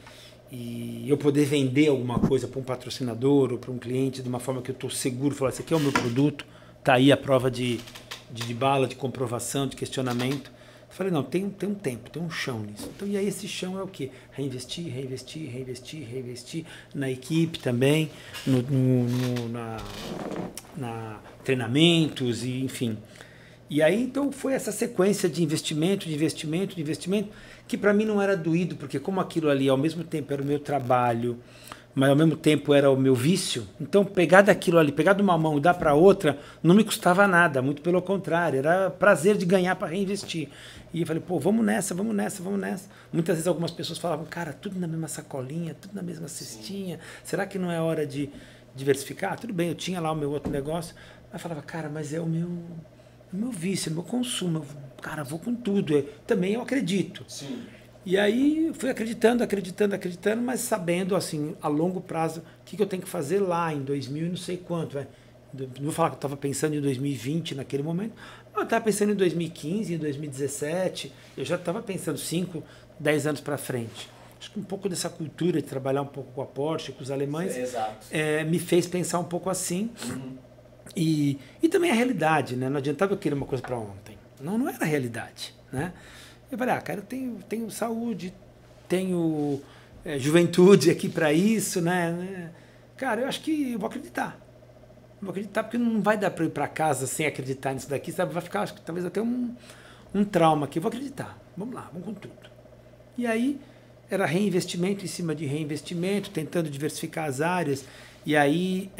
e eu poder vender alguma coisa para um patrocinador ou para um cliente de uma forma que eu estou seguro, falar, esse aqui é o meu produto, tá aí a prova de bala, de comprovação, de questionamento. Eu falei, não, tem um tempo, tem um chão nisso. Então, e aí esse chão é o quê? Reinvestir na equipe também, na treinamentos, e enfim. E aí, então, foi essa sequência de investimento, que para mim não era doído, porque como aquilo ali, ao mesmo tempo, era o meu trabalho, mas ao mesmo tempo era o meu vício, então pegar daquilo ali, pegar de uma mão e dar para outra, não me custava nada, muito pelo contrário, era prazer de ganhar para reinvestir. E eu falei, pô, vamos nessa. Muitas vezes algumas pessoas falavam, cara, tudo na mesma sacolinha, tudo na mesma cestinha, será que não é hora de diversificar? Tudo bem, eu tinha lá o meu outro negócio, mas eu falava, cara, mas é o meu vício, é o meu consumo, cara, vou com tudo, também eu acredito.
Sim.
E aí fui acreditando, mas sabendo, assim, a longo prazo, o que eu tenho que fazer lá em 2000 e não sei quanto. Não vou falar que eu estava pensando em 2020 naquele momento, eu estava pensando em 2015, em 2017, eu já estava pensando 5, 10 anos para frente. Acho que um pouco dessa cultura de trabalhar um pouco com a Porsche, com os alemães, me fez pensar um pouco assim. Uhum. E também a realidade, né? Não adiantava eu querer uma coisa para ontem. Não era a realidade, né? Eu falei, cara, eu tenho saúde, tenho juventude aqui para isso, né? Cara, eu acho que eu vou acreditar. Porque não vai dar para ir para casa sem acreditar nisso daqui, sabe? Vai ficar, acho que talvez até um trauma aqui. Eu vou acreditar. Vamos lá, vamos com tudo. E aí era reinvestimento em cima de reinvestimento, tentando diversificar as áreas. E aí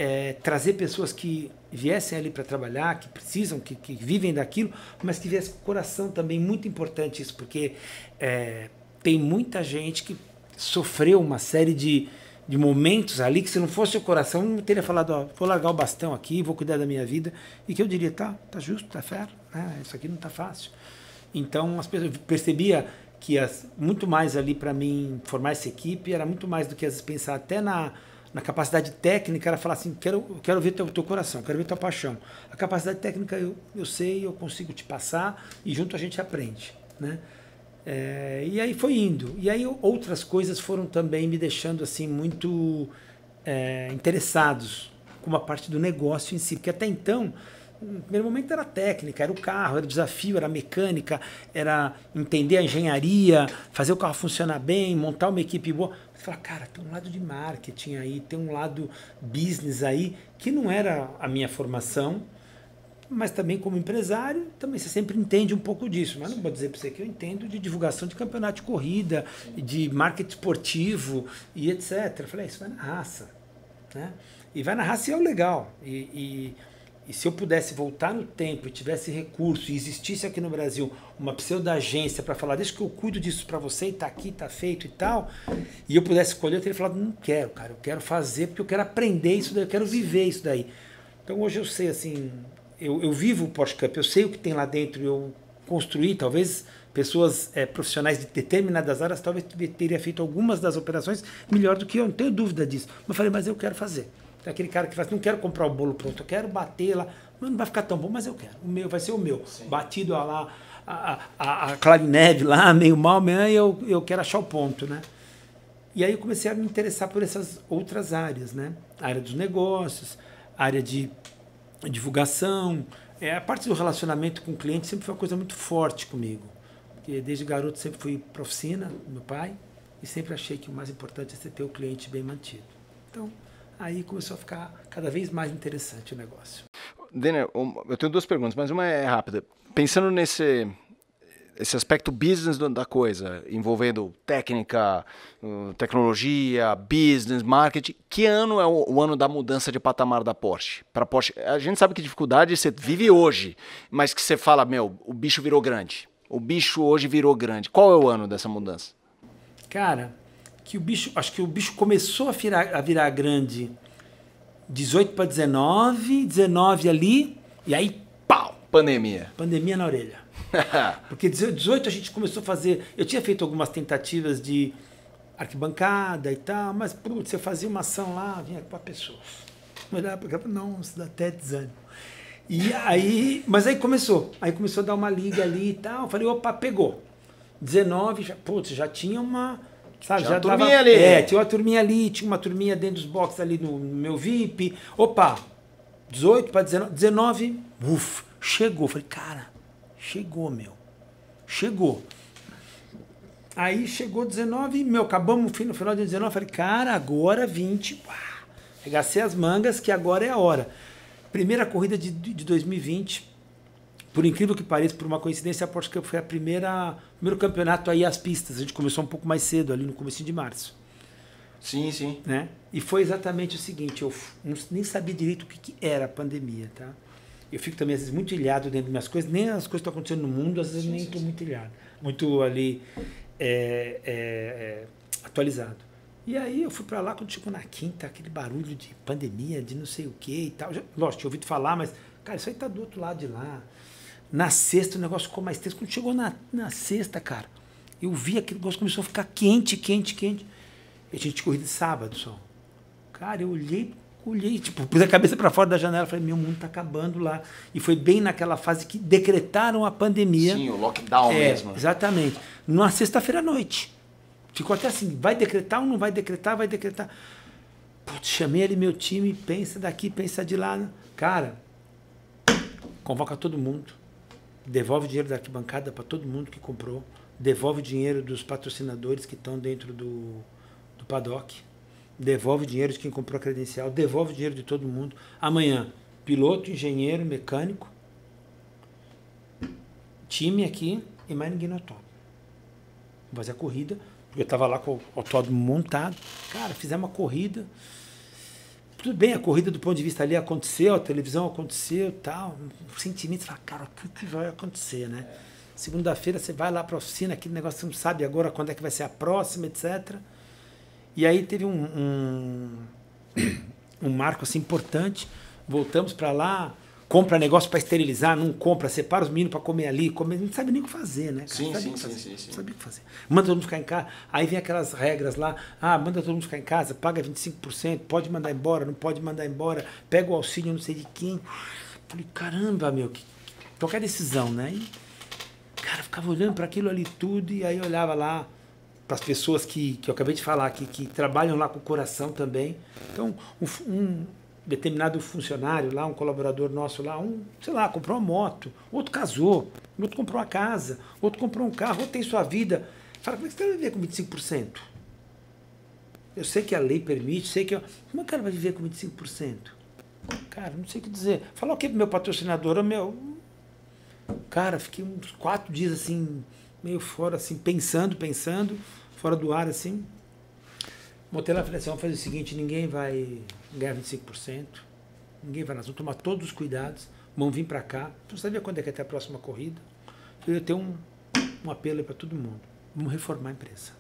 trazer pessoas que viessem ali para trabalhar, que precisam, que vivem daquilo, mas que viessem com o coração também. Muito importante isso, porque tem muita gente que sofreu uma série de momentos ali que, se não fosse o coração, não teria falado, ó, vou largar o bastão aqui, vou cuidar da minha vida, e que eu diria, tá justo, tá fair, né? Isso aqui não tá fácil. Então, as pessoas, eu percebia que muito mais ali para mim formar essa equipe era muito mais do que às vezes pensar até na capacidade técnica, era falar assim, quero ver teu coração, quero ver tua paixão. A capacidade técnica eu sei, eu consigo te passar, e junto a gente aprende, né? E aí foi indo. E aí outras coisas foram também me deixando assim muito interessados com a parte do negócio em si, porque até então No primeiro momento era técnica, era o carro, era o desafio, era a mecânica, era entender a engenharia, fazer o carro funcionar bem, montar uma equipe boa. Você fala, cara, tem um lado de marketing aí, tem um lado business aí, que não era a minha formação, mas também como empresário, também você sempre entende um pouco disso. Mas não vou dizer para você que eu entendo de divulgação de campeonato de corrida, de marketing esportivo e etc. Eu falei, isso vai na raça, né? E vai na raça e é o legal. E se eu pudesse voltar no tempo e tivesse recurso e existisse aqui no Brasil uma pseudo-agência para falar, deixa que eu cuido disso para você e tá aqui, tá feito e tal, e eu pudesse escolher, eu teria falado, não quero, cara, eu quero fazer porque eu quero aprender isso daí, eu quero viver isso daí. Então hoje eu sei, assim, eu vivo o Porsche Cup, eu sei o que tem lá dentro, eu construí, talvez pessoas profissionais de determinadas áreas, talvez teria feito algumas das operações melhor do que eu, não tenho dúvida disso. Mas eu falei, mas eu quero fazer. Tem aquele cara que fala, não quero comprar o bolo pronto, eu quero bater lá. Mas não vai ficar tão bom, mas eu quero. O meu vai ser o meu. Sim. Batido lá, a clarinete lá, meio mal, eu quero achar o ponto, né? E aí eu comecei a me interessar por essas outras áreas, né? A área dos negócios, a área de divulgação. A parte do relacionamento com o cliente sempre foi uma coisa muito forte comigo. Porque desde garoto sempre fui para a oficina do meu pai e sempre achei que o mais importante é você ter o cliente bem mantido. Então, aí começou a ficar cada vez mais interessante o negócio.
Denner, eu tenho duas perguntas, mas uma é rápida. Pensando nesse aspecto business da coisa, envolvendo técnica, tecnologia, business, marketing, que ano é o ano da mudança de patamar da Porsche? Para Porsche, a gente sabe que dificuldade você vive hoje, mas que você fala, meu, o bicho virou grande. O bicho hoje virou grande. Qual é o ano dessa mudança?
Cara, acho que o bicho começou a virar grande 18 para 19, 19 ali, e aí, pau!
Pandemia.
Pandemia na orelha. Porque 18 a gente começou a fazer... Eu tinha feito algumas tentativas de arquibancada e tal, mas, putz, você fazia uma ação lá, vinha com a pessoa. Não, isso dá até desânimo. E aí, mas aí começou a dar uma liga ali e tal, eu falei, opa, pegou. 19, já tinha uma... Sabe, já
turminha ali.
Tinha uma turminha ali, tinha uma turminha dentro dos boxes ali no meu VIP. Opa, 18 para 19, 19, chegou. Falei, cara, chegou, meu. Chegou. Aí chegou 19, acabamos no final de 19, falei, cara, agora 20. Regacei as mangas, que agora é a hora. Primeira corrida de 2020, por incrível que pareça, por uma coincidência, a Porsche Cup foi primeiro campeonato aí às pistas. A gente começou um pouco mais cedo, ali no começo de março.
Sim, sim.
Né? E foi exatamente o seguinte, eu nem sabia direito o que era a pandemia, tá? Eu fico também, às vezes, muito ilhado dentro das minhas coisas, nem as coisas que estão acontecendo no mundo, às vezes nem estou muito ilhado, muito ali atualizado. E aí eu fui para lá, quando chegou na quinta, aquele barulho de pandemia, de não sei o que e tal. Lógico, tinha ouvido falar, mas, cara, isso aí tá do outro lado de lá. Na sexta o negócio ficou mais tenso. Quando chegou na sexta, cara, eu vi aquele negócio começou a ficar quente. E a gente corrida de sábado só. Cara, eu olhei, tipo, pus a cabeça para fora da janela, falei, meu mundo tá acabando lá. E foi bem naquela fase que decretaram a pandemia.
Sim, o lockdown mesmo.
Exatamente. Numa sexta-feira à noite. Ficou até assim, vai decretar ou não vai decretar? Vai decretar. Putz, chamei ali meu time, pensa daqui, pensa de lá. Cara, convoca todo mundo. Devolve o dinheiro da arquibancada para todo mundo que comprou. Devolve o dinheiro dos patrocinadores que estão dentro do paddock. Devolve o dinheiro de quem comprou a credencial. Devolve o dinheiro de todo mundo. Amanhã, piloto, engenheiro, mecânico, time aqui e mais ninguém no autódromo. Vou fazer a corrida, porque eu estava lá com o autódromo montado. Cara, fizemos uma corrida. Tudo bem, a corrida do ponto de vista ali aconteceu, a televisão aconteceu e tal. O sentimento, você fala, cara, o que vai acontecer, né? Segunda-feira você vai lá para a oficina, aquele negócio você não sabe agora quando é que vai ser a próxima, etc. E aí teve um marco assim importante. Voltamos para lá, compra negócio para esterilizar, não compra, separa os meninos para comer ali, não sabe nem o que fazer, né? Cara?
Sim.
Não sabia o que fazer. Manda todo mundo ficar em casa. Aí vem aquelas regras lá, manda todo mundo ficar em casa, paga 25%, pode mandar embora, não pode mandar embora, pega o auxílio não sei de quem. Falei, caramba, meu, qualquer decisão, né? E, cara, eu ficava olhando para aquilo ali tudo e aí eu olhava lá para as pessoas que eu acabei de falar, que trabalham lá com o coração também. Então, determinado funcionário lá, um colaborador nosso lá, sei lá, comprou uma moto, outro casou, outro comprou uma casa, outro comprou um carro, outro tem sua vida. Fala, como é que você vai viver com 25%? Eu sei que a lei permite, sei que... Como é que o cara vai viver com 25%? Cara, não sei o que dizer. Falar o que pro meu patrocinador? Cara, fiquei uns 4 dias assim, meio fora, assim, pensando, fora do ar, assim. Botei lá e falei assim, vamos fazer o seguinte, ninguém vai ganhar 25%, ninguém vai, nós vamos tomar todos os cuidados, vamos vir para cá, não sabia quando é que ia ter a próxima corrida. Eu ia ter um apelo aí para todo mundo, vamos reformar a empresa.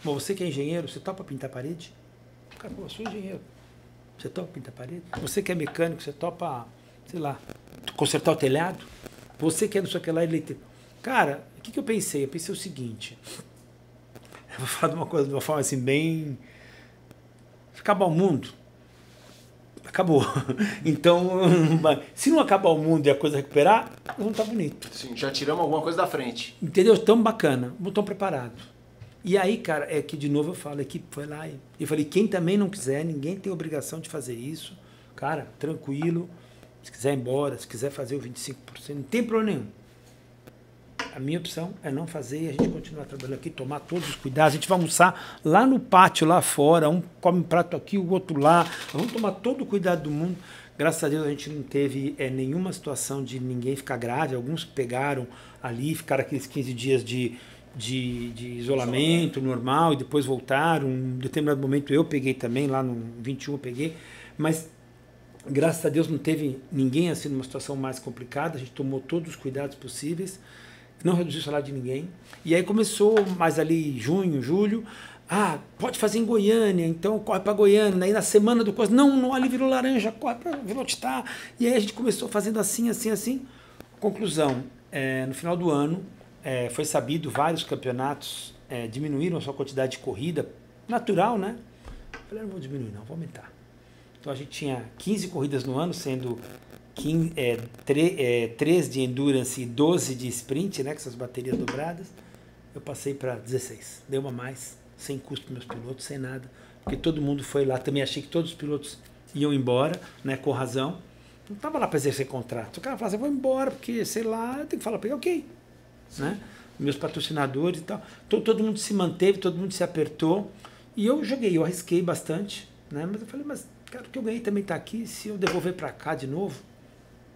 Bom, você que é engenheiro, você topa pintar a parede? Cara, eu sou engenheiro, você topa pintar a parede? Você que é mecânico, você topa, sei lá, consertar o telhado? Você que é não sei o que lá, elétrico. Cara, o que eu pensei? Eu pensei o seguinte... Eu vou falar de uma coisa de uma forma assim, bem... Acabar o mundo. Acabou. Então, se não acabar o mundo e a coisa recuperar, não tá bonito.
Sim, já tiramos alguma coisa da frente.
Entendeu? Tão bacana, tão preparado. E aí, cara, é que de novo eu falo, a equipe foi lá e eu falei, quem também não quiser, ninguém tem obrigação de fazer isso. Cara, tranquilo. Se quiser ir embora, se quiser fazer o 25%, não tem problema nenhum. A minha opção é não fazer e a gente continuar trabalhando aqui, tomar todos os cuidados. A gente vai almoçar lá no pátio, lá fora. Um come um prato aqui, o outro lá. Vamos tomar todo o cuidado do mundo. Graças a Deus a gente não teve nenhuma situação de ninguém ficar grave. Alguns pegaram ali, ficaram aqueles 15 dias de isolamento normal e depois voltaram. Um determinado momento eu peguei também, lá no 21 eu peguei. Mas graças a Deus não teve ninguém assim numa situação mais complicada. A gente tomou todos os cuidados possíveis. Não reduziu o salário de ninguém. E aí começou mais ali junho, julho. Pode fazer em Goiânia, então corre para Goiânia. Aí na semana do coisa, não, ali virou laranja, corre para Velocitar. E aí a gente começou fazendo assim. Conclusão, no final do ano, foi sabido, vários campeonatos diminuíram a sua quantidade de corrida. Natural, né? Eu falei, não vou diminuir não, vou aumentar. Então a gente tinha 15 corridas no ano, sendo 3 de endurance e 12 de sprint, né, com essas baterias dobradas. Eu passei para 16. Deu uma mais, sem custo para meus pilotos, sem nada. Porque todo mundo foi lá. Também achei que todos os pilotos iam embora, né, com razão. Não estava lá para exercer contrato. O cara falava assim, eu vou embora, porque, sei lá, eu tenho que falar para ele, ok. Né? Meus patrocinadores e tal. Todo mundo se manteve, todo mundo se apertou. E eu joguei, eu arrisquei bastante. Né? Mas eu falei, cara, o que eu ganhei também está aqui. Se eu devolver para cá de novo,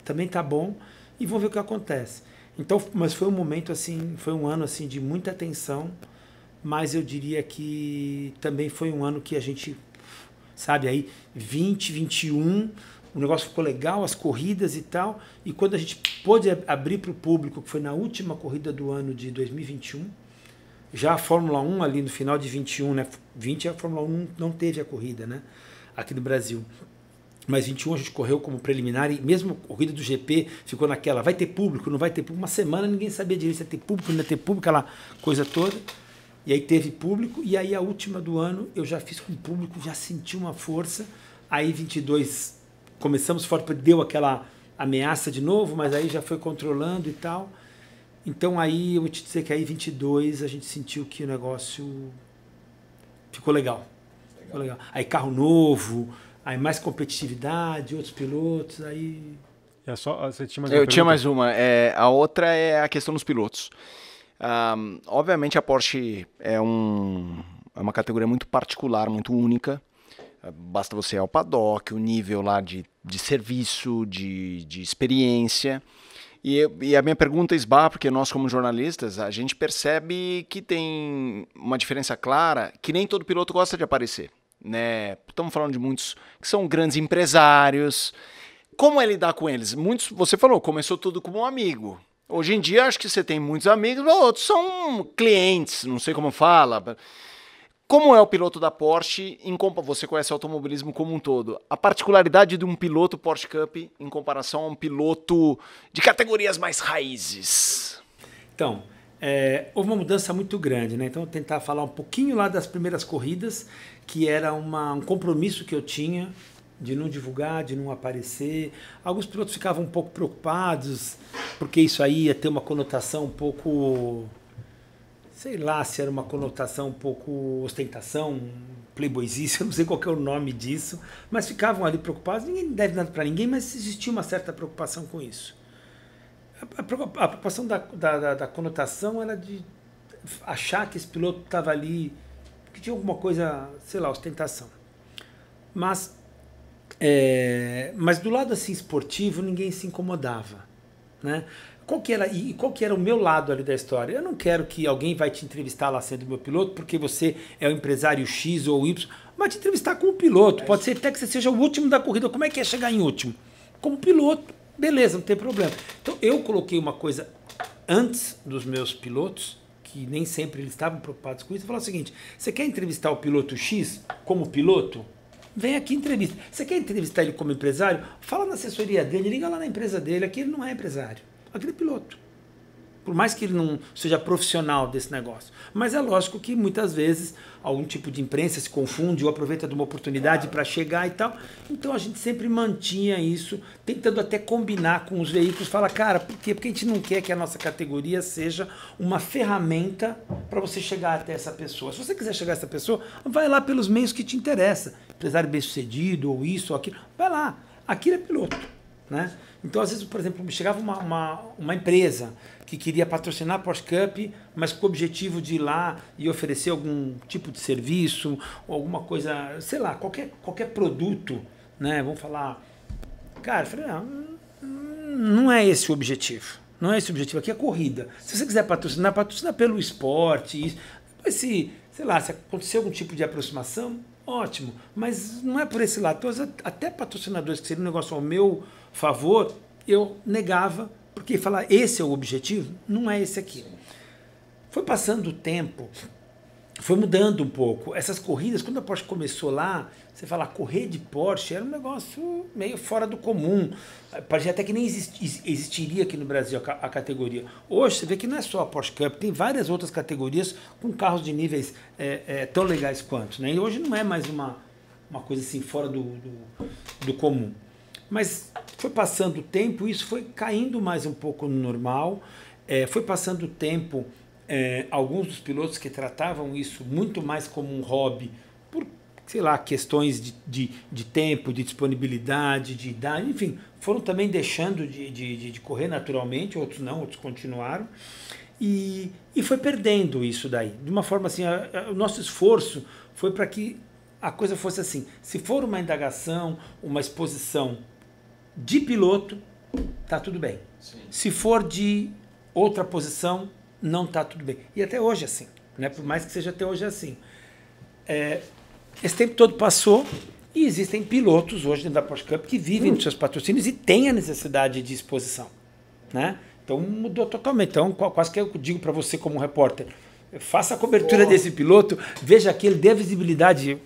também tá bom, e vamos ver o que acontece. Então, mas foi um momento assim, foi um ano assim de muita tensão, mas eu diria que também foi um ano que a gente, sabe, aí 20, 21, o negócio ficou legal, as corridas e tal, e quando a gente pôde abrir para o público, que foi na última corrida do ano de 2021, já a Fórmula 1 ali no final de 21, né, 20 a Fórmula 1 não teve a corrida, né, aqui no Brasil. Mas 21 a gente correu como preliminar e mesmo a corrida do GP ficou naquela, vai ter público, não vai ter público. Uma semana ninguém sabia direito se ia ter público, não ia ter público, aquela coisa toda. E aí teve público e aí a última do ano eu já fiz com o público, já senti uma força. Aí 22 começamos forte, deu aquela ameaça de novo, mas aí já foi controlando e tal. Então aí eu vou te dizer que aí 22 a gente sentiu que o negócio ficou legal. Ficou legal. Aí carro novo... Aí mais competitividade, outros pilotos, aí...
Você tinha mais uma
Eu tinha mais uma. A outra é a questão dos pilotos. Obviamente a Porsche é uma categoria muito particular, muito única. Basta você ir ao paddock, o nível lá de serviço, de experiência. E a minha pergunta esbarra, porque nós como jornalistas, a gente percebe que tem uma diferença clara, que nem todo piloto gosta de aparecer. Né? Estamos falando de muitos que são grandes empresários. Como é lidar com eles? Muitos, você falou, começou tudo como um amigo. Hoje em dia, acho que você tem muitos amigos, outros são clientes, não sei como fala. Como é o piloto da Porsche? Você conhece o automobilismo como um todo. A particularidade de um piloto Porsche Cup em comparação a um piloto de categorias mais raízes?
Então, houve uma mudança muito grande, né? Então, eu vou tentar falar um pouquinho lá das primeiras corridas, que era um compromisso que eu tinha de não divulgar, de não aparecer. Alguns pilotos ficavam um pouco preocupados, porque isso aí ia ter uma conotação um pouco... Sei lá se era uma conotação um pouco ostentação, playboyzice, eu não sei qual que é o nome disso, mas ficavam ali preocupados. Ninguém deve nada para ninguém, mas existia uma certa preocupação com isso. A preocupação da conotação era de achar que esse piloto estava ali, que tinha alguma coisa, sei lá, ostentação. Mas do lado assim esportivo, ninguém se incomodava, né? Qual que era o meu lado ali da história? Eu não quero que alguém vai te entrevistar lá sendo meu piloto, porque você é o empresário X ou Y, mas te entrevistar como piloto. Pode ser até que você seja o último da corrida. Como é que é chegar em último? Como piloto, beleza, não tem problema. Então eu coloquei uma coisa antes dos meus pilotos, que nem sempre eles estavam preocupados com isso. Eu falei o seguinte: você quer entrevistar o piloto X como piloto? Vem aqui e entrevista. Você quer entrevistar ele como empresário? Fala na assessoria dele, liga lá na empresa dele. Aqui ele não é empresário. Aquele piloto. Por mais que ele não seja profissional desse negócio. Mas é lógico que muitas vezes algum tipo de imprensa se confunde ou aproveita de uma oportunidade para chegar e tal. Então a gente sempre mantinha isso, tentando até combinar com os veículos. Fala, cara, por quê? Porque a gente não quer que a nossa categoria seja uma ferramenta para você chegar até essa pessoa. Se você quiser chegar a essa pessoa, vai lá pelos meios que te interessam. Empresário bem-sucedido, ou isso, ou aquilo. Vai lá. Aquilo é piloto, né? Então, às vezes, por exemplo, me chegava uma empresa que queria patrocinar a Porsche Cup, mas com o objetivo de ir lá e oferecer algum tipo de serviço, ou alguma coisa, sei lá, qualquer produto, né? Vamos falar. Cara, eu falei, não é esse o objetivo. Não é esse o objetivo. Aqui é corrida. Se você quiser patrocinar, patrocina pelo esporte. Isso. Depois, se acontecer algum tipo de aproximação, ótimo. Mas não é por esse lado. Então, até patrocinadores que seria um negócio ao meu favor, eu negava, porque falar esse é o objetivo, não é esse aqui. Foi passando o tempo, foi mudando um pouco. Essas corridas, quando a Porsche começou lá, você fala, correr de Porsche era um negócio meio fora do comum. Parecia até que nem existiria aqui no Brasil a categoria. Hoje você vê que não é só a Porsche Cup, tem várias outras categorias com carros de níveis tão legais quanto, né? E hoje não é mais uma coisa assim fora do comum. Mas foi passando o tempo, isso foi caindo mais um pouco no normal. Foi passando o tempo, alguns dos pilotos que tratavam isso muito mais como um hobby, por, sei lá, questões de tempo, de disponibilidade, de idade, enfim, foram também deixando de correr naturalmente, outros não, outros continuaram. E foi perdendo isso daí. De uma forma assim, o nosso esforço foi para que a coisa fosse assim. Se for uma indagação, uma exposição de piloto, tá tudo bem. Sim. Se for de outra posição, não tá tudo bem. E até hoje é assim, né? Por mais que seja até hoje assim. Esse tempo todo passou e existem pilotos hoje dentro da Porsche Cup que vivem dos seus patrocínios e têm a necessidade de exposição, né? Então mudou totalmente. Então quase que eu digo para você como repórter, faça a cobertura desse piloto, veja que ele dê visibilidade.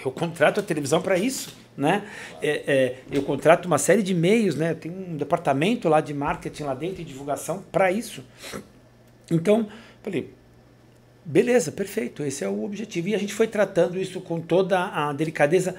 Eu contrato a televisão para isso, né? Eu contrato uma série de meios, né? Tem um departamento lá de marketing lá dentro e divulgação para isso. Então, falei, beleza, perfeito, esse é o objetivo. E a gente foi tratando isso com toda a delicadeza,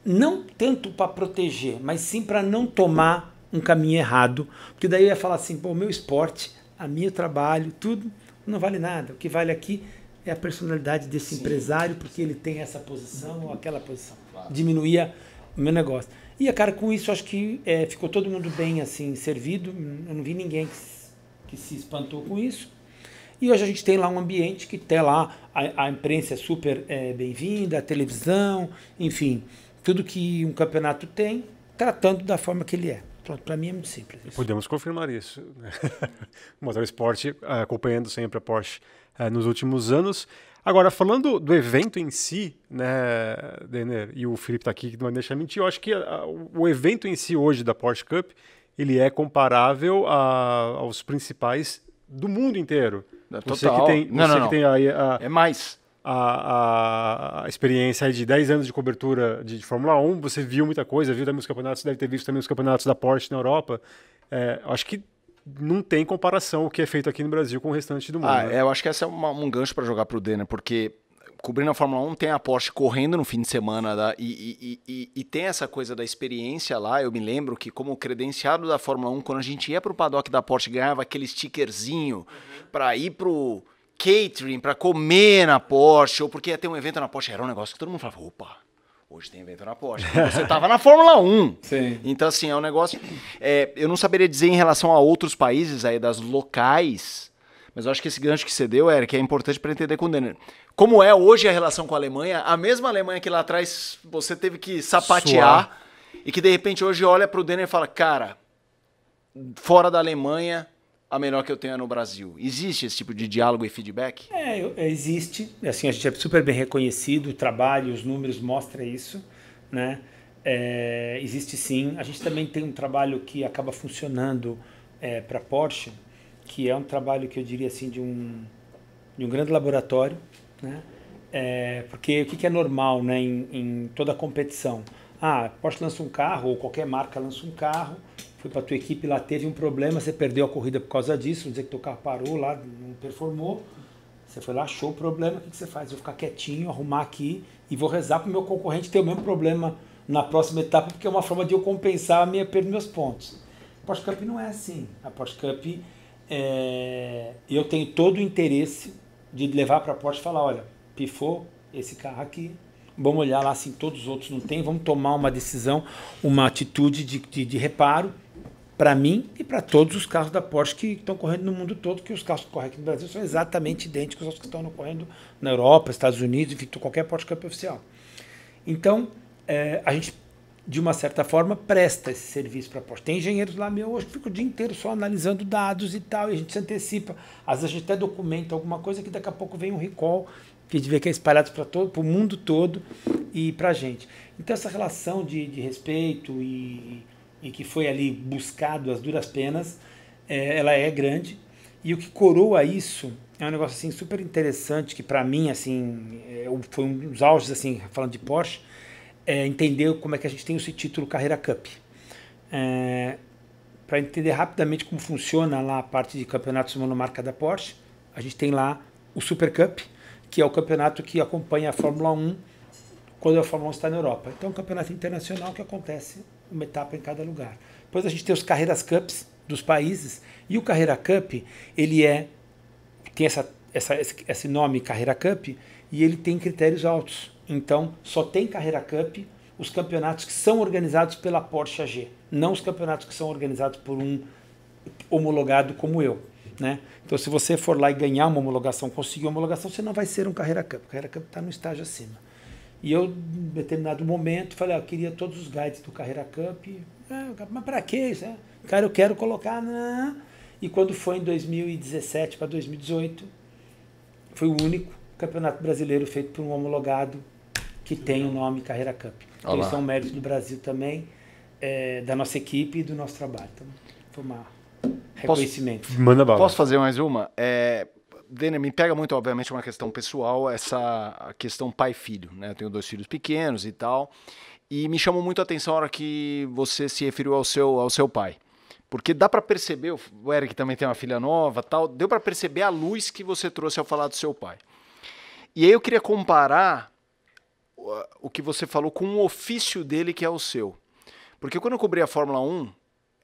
não tanto para proteger, mas sim para não tomar um caminho errado, porque daí eu ia falar assim, pô, o meu esporte, o meu trabalho, tudo não vale nada. O que vale aqui é a personalidade desse empresário, porque ele tem essa posição ou aquela posição. Claro. Diminuía o meu negócio. E, cara, com isso, acho que ficou todo mundo bem assim, servido. Eu não vi ninguém que se espantou com isso. E hoje a gente tem lá um ambiente que tem lá, a imprensa é super bem-vinda, a televisão, enfim, tudo que um campeonato tem, tratando da forma que ele é. Pronto, para mim é muito simples. Isso.
Podemos confirmar isso. O Motorsport acompanhando sempre a Porsche nos últimos anos. Agora, falando do evento em si, né, Denner, e o Felipe está aqui, que não vai deixar mentir, eu acho que o evento em si hoje da Porsche Cup, ele é comparável aos principais do mundo inteiro. Você que tem, que tem aí
é mais.
A experiência de 10 anos de cobertura de Fórmula 1, você viu muita coisa, viu também os campeonatos, deve ter visto também os campeonatos da Porsche na Europa. Acho que não tem comparação o que é feito aqui no Brasil com o restante do mundo. Né?
Eu acho que esse é um gancho para jogar pro Denner, porque cobrindo a Fórmula 1 tem a Porsche correndo no fim de semana e tem essa coisa da experiência lá. Eu me lembro que como credenciado da Fórmula 1, quando a gente ia pro paddock da Porsche, ganhava aquele stickerzinho para ir pro catering para comer na Porsche, ou porque ia ter um evento na Porsche. Era um negócio que todo mundo falava, opa, hoje tem evento na Porsche. Você tava na Fórmula 1.
Sim.
Então, assim, é um negócio... eu não saberia dizer em relação a outros países aí, das locais, mas eu acho que esse gancho que você deu, Eric, é importante para entender com o Denner. Como é hoje a relação com a Alemanha, a mesma Alemanha que lá atrás você teve que sapatear e que de repente hoje olha para o Denner e fala, cara, fora da Alemanha, a melhor que eu tenho é no Brasil. Existe esse tipo de diálogo e feedback?
Existe. Assim, a gente é super bem reconhecido, o trabalho, os números mostram isso, né? Existe sim. A gente também tem um trabalho que acaba funcionando para a Porsche, que é um trabalho que eu diria assim de um grande laboratório, né? Porque o que é normal, né, em toda a competição? A Porsche lança um carro, ou qualquer marca lança um carro, foi para a tua equipe lá, teve um problema, você perdeu a corrida por causa disso, não dizer que teu carro parou lá, não performou, você foi lá, achou o problema, o que você faz? Eu vou ficar quietinho, arrumar aqui e vou rezar para o meu concorrente ter o mesmo problema na próxima etapa, porque é uma forma de eu compensar a minha perda dos meus pontos. A Porsche Cup não é assim. A Porsche Cup, eu tenho todo o interesse de levar para a Porsche e falar, olha, pifou esse carro aqui, vamos olhar lá se todos os outros não tem, vamos tomar uma decisão, uma atitude de reparo para mim e para todos os carros da Porsche que estão correndo no mundo todo, que os carros que correm aqui no Brasil são exatamente idênticos aos que estão correndo na Europa, Estados Unidos, enfim, qualquer Porsche Cup oficial. Então, a gente, de uma certa forma, presta esse serviço para a Porsche. Tem engenheiros lá, hoje que ficam o dia inteiro só analisando dados e tal, e a gente se antecipa. Às vezes a gente até documenta alguma coisa que daqui a pouco vem um recall, que a gente vê que é espalhado para o mundo todo e para a gente. Então essa relação de respeito e que foi ali buscado às duras penas, ela é grande. E o que coroa isso é um negócio assim, super interessante, que para mim assim, foi um dos auges, assim, falando de Porsche, entender como é que a gente tem esse título Carreira Cup. Para entender rapidamente como funciona lá a parte de campeonatos monomarca da Porsche, a gente tem lá o Super Cup, que é o campeonato que acompanha a Fórmula 1 quando a Fórmula 1 está na Europa. Então é um campeonato internacional que acontece uma etapa em cada lugar. Depois a gente tem os Carreiras Cups dos países, e o Carreira Cup, ele tem esse nome Carreira Cup, e ele tem critérios altos. Então, só tem Carreira Cup os campeonatos que são organizados pela Porsche AG, não os campeonatos que são organizados por um homologado como eu, né? Então, se você for lá e ganhar uma homologação, conseguir uma homologação, você não vai ser um Carreira Cup. O Carreira Cup está no estágio acima. E eu, em determinado momento, falei, eu queria todos os guides do Carreira Cup. Mas para quê? Cara, eu quero colocar na... E quando foi em 2017 para 2018, foi o único campeonato brasileiro feito por um homologado que tem o nome Carreira Cup. Então, isso é um mérito do Brasil também, da nossa equipe e do nosso trabalho. Então, foi um reconhecimento.
Manda bala.
Posso fazer mais uma? Denner, me pega muito, obviamente, uma questão pessoal, essa questão pai-filho, né? Eu tenho 2 filhos pequenos e tal, e me chamou muito a atenção a hora que você se referiu ao seu pai. Porque dá para perceber, o Eric também tem uma filha nova, tal, deu para perceber a luz que você trouxe ao falar do seu pai. E aí eu queria comparar o que você falou com o ofício dele, que é o seu. Porque quando eu cobri a Fórmula 1,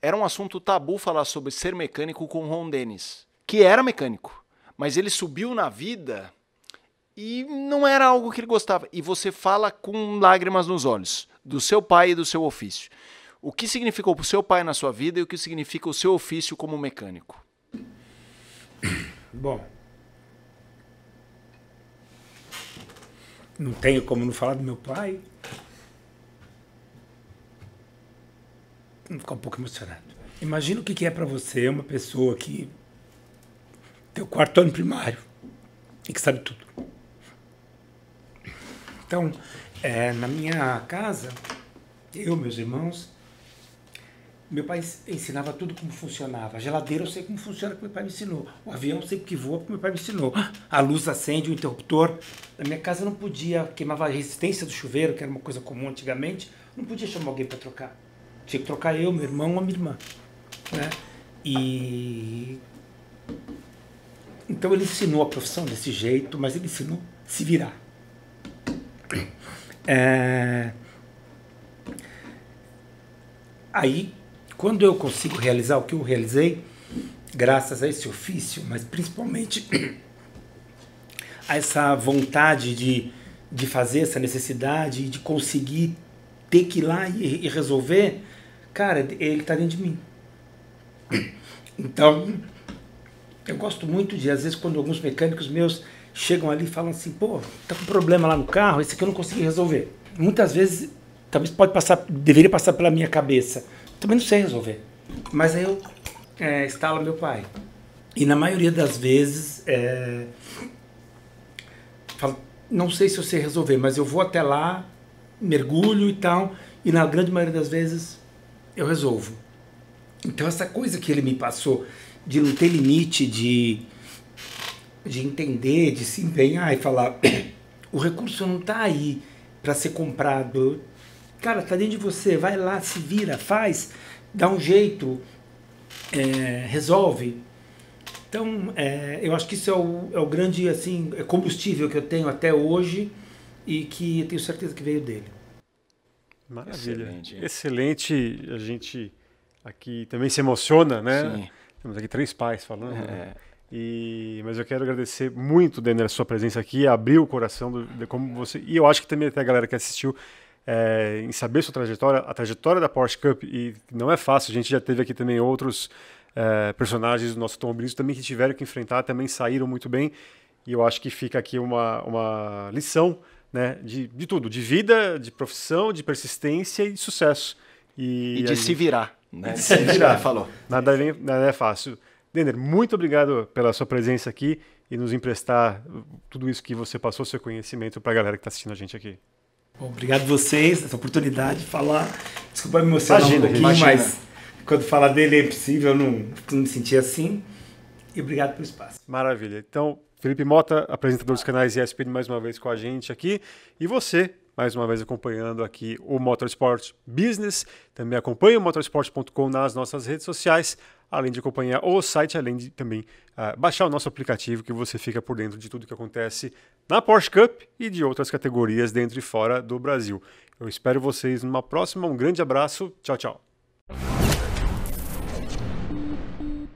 era um assunto tabu falar sobre ser mecânico com o Ron Dennis, que era mecânico. Mas ele subiu na vida e não era algo que ele gostava. E você fala com lágrimas nos olhos do seu pai e do seu ofício. O que significou para o seu pai na sua vida e o que significa o seu ofício como mecânico?
Bom, não tenho como não falar do meu pai. Vou ficar um pouco emocionado. Imagina o que é para você uma pessoa que tem o 4º ano primário e que sabe tudo. Então, na minha casa, eu, meus irmãos, meu pai ensinava tudo como funcionava. A geladeira eu sei como funciona, porque meu pai me ensinou. O avião eu sei que voa, porque meu pai me ensinou. A luz acende, o interruptor. Na minha casa não podia, queimava a resistência do chuveiro, que era uma coisa comum antigamente, não podia chamar alguém para trocar. Tinha que trocar eu, meu irmão ou minha irmã, né? Então ele ensinou a profissão desse jeito, mas ele ensinou a se virar. Aí, quando eu consigo realizar o que eu realizei, graças a esse ofício, mas principalmente essa vontade de fazer, essa necessidade de conseguir ter que ir lá e resolver, cara, ele está dentro de mim. Então, eu gosto muito de, às vezes, quando alguns mecânicos meus chegam ali e falam assim, pô, tá com problema lá no carro, esse aqui eu não consegui resolver. Muitas vezes, talvez deveria passar pela minha cabeça. Também não sei resolver. Mas aí eu instalo meu pai. E na maioria das vezes, falo, não sei se eu sei resolver, mas eu vou até lá, mergulho e tal, e na grande maioria das vezes eu resolvo. Então essa coisa que ele me passou, de não ter limite, de entender, de se empenhar e falar, o recurso não está aí para ser comprado. Cara, está dentro de você, vai lá, se vira, faz, dá um jeito, resolve. Então, eu acho que isso é o grande assim, combustível que eu tenho até hoje e que eu tenho certeza que veio dele.
Maravilha. Excelente. A gente aqui também se emociona, né?
Sim.
Temos aqui 3 pais falando. Né? Mas eu quero agradecer muito, Denner, a sua presença aqui, abrir o coração de como você... E eu acho que também até a galera que assistiu, em saber sua trajetória, a trajetória da Porsche Cup, e não é fácil, a gente já teve aqui também outros personagens do nosso automobilismo também que tiveram que enfrentar, também saíram muito bem, e eu acho que fica aqui uma lição, né, de tudo, de vida, de profissão, de persistência e de sucesso.
E de se virar, né? De se
virar,
falou.
Nada é fácil. Denner, muito obrigado pela sua presença aqui e nos emprestar tudo isso que você passou, seu conhecimento, para a galera que está assistindo a gente aqui.
Bom, obrigado a vocês, essa oportunidade de falar. Desculpa me emocionar um pouquinho, mas quando falar dele é impossível, eu não me sentir assim. E obrigado pelo espaço.
Maravilha. Então, Felipe Mota, apresentador dos canais ESPN, mais uma vez com a gente aqui. E você, mais uma vez acompanhando aqui o Motorsport Business. Também acompanhe o motorsport.com nas nossas redes sociais, além de acompanhar o site, além de também baixar o nosso aplicativo, que você fica por dentro de tudo que acontece na Porsche Cup e de outras categorias dentro e fora do Brasil. Eu espero vocês numa próxima. Um grande abraço. Tchau, tchau.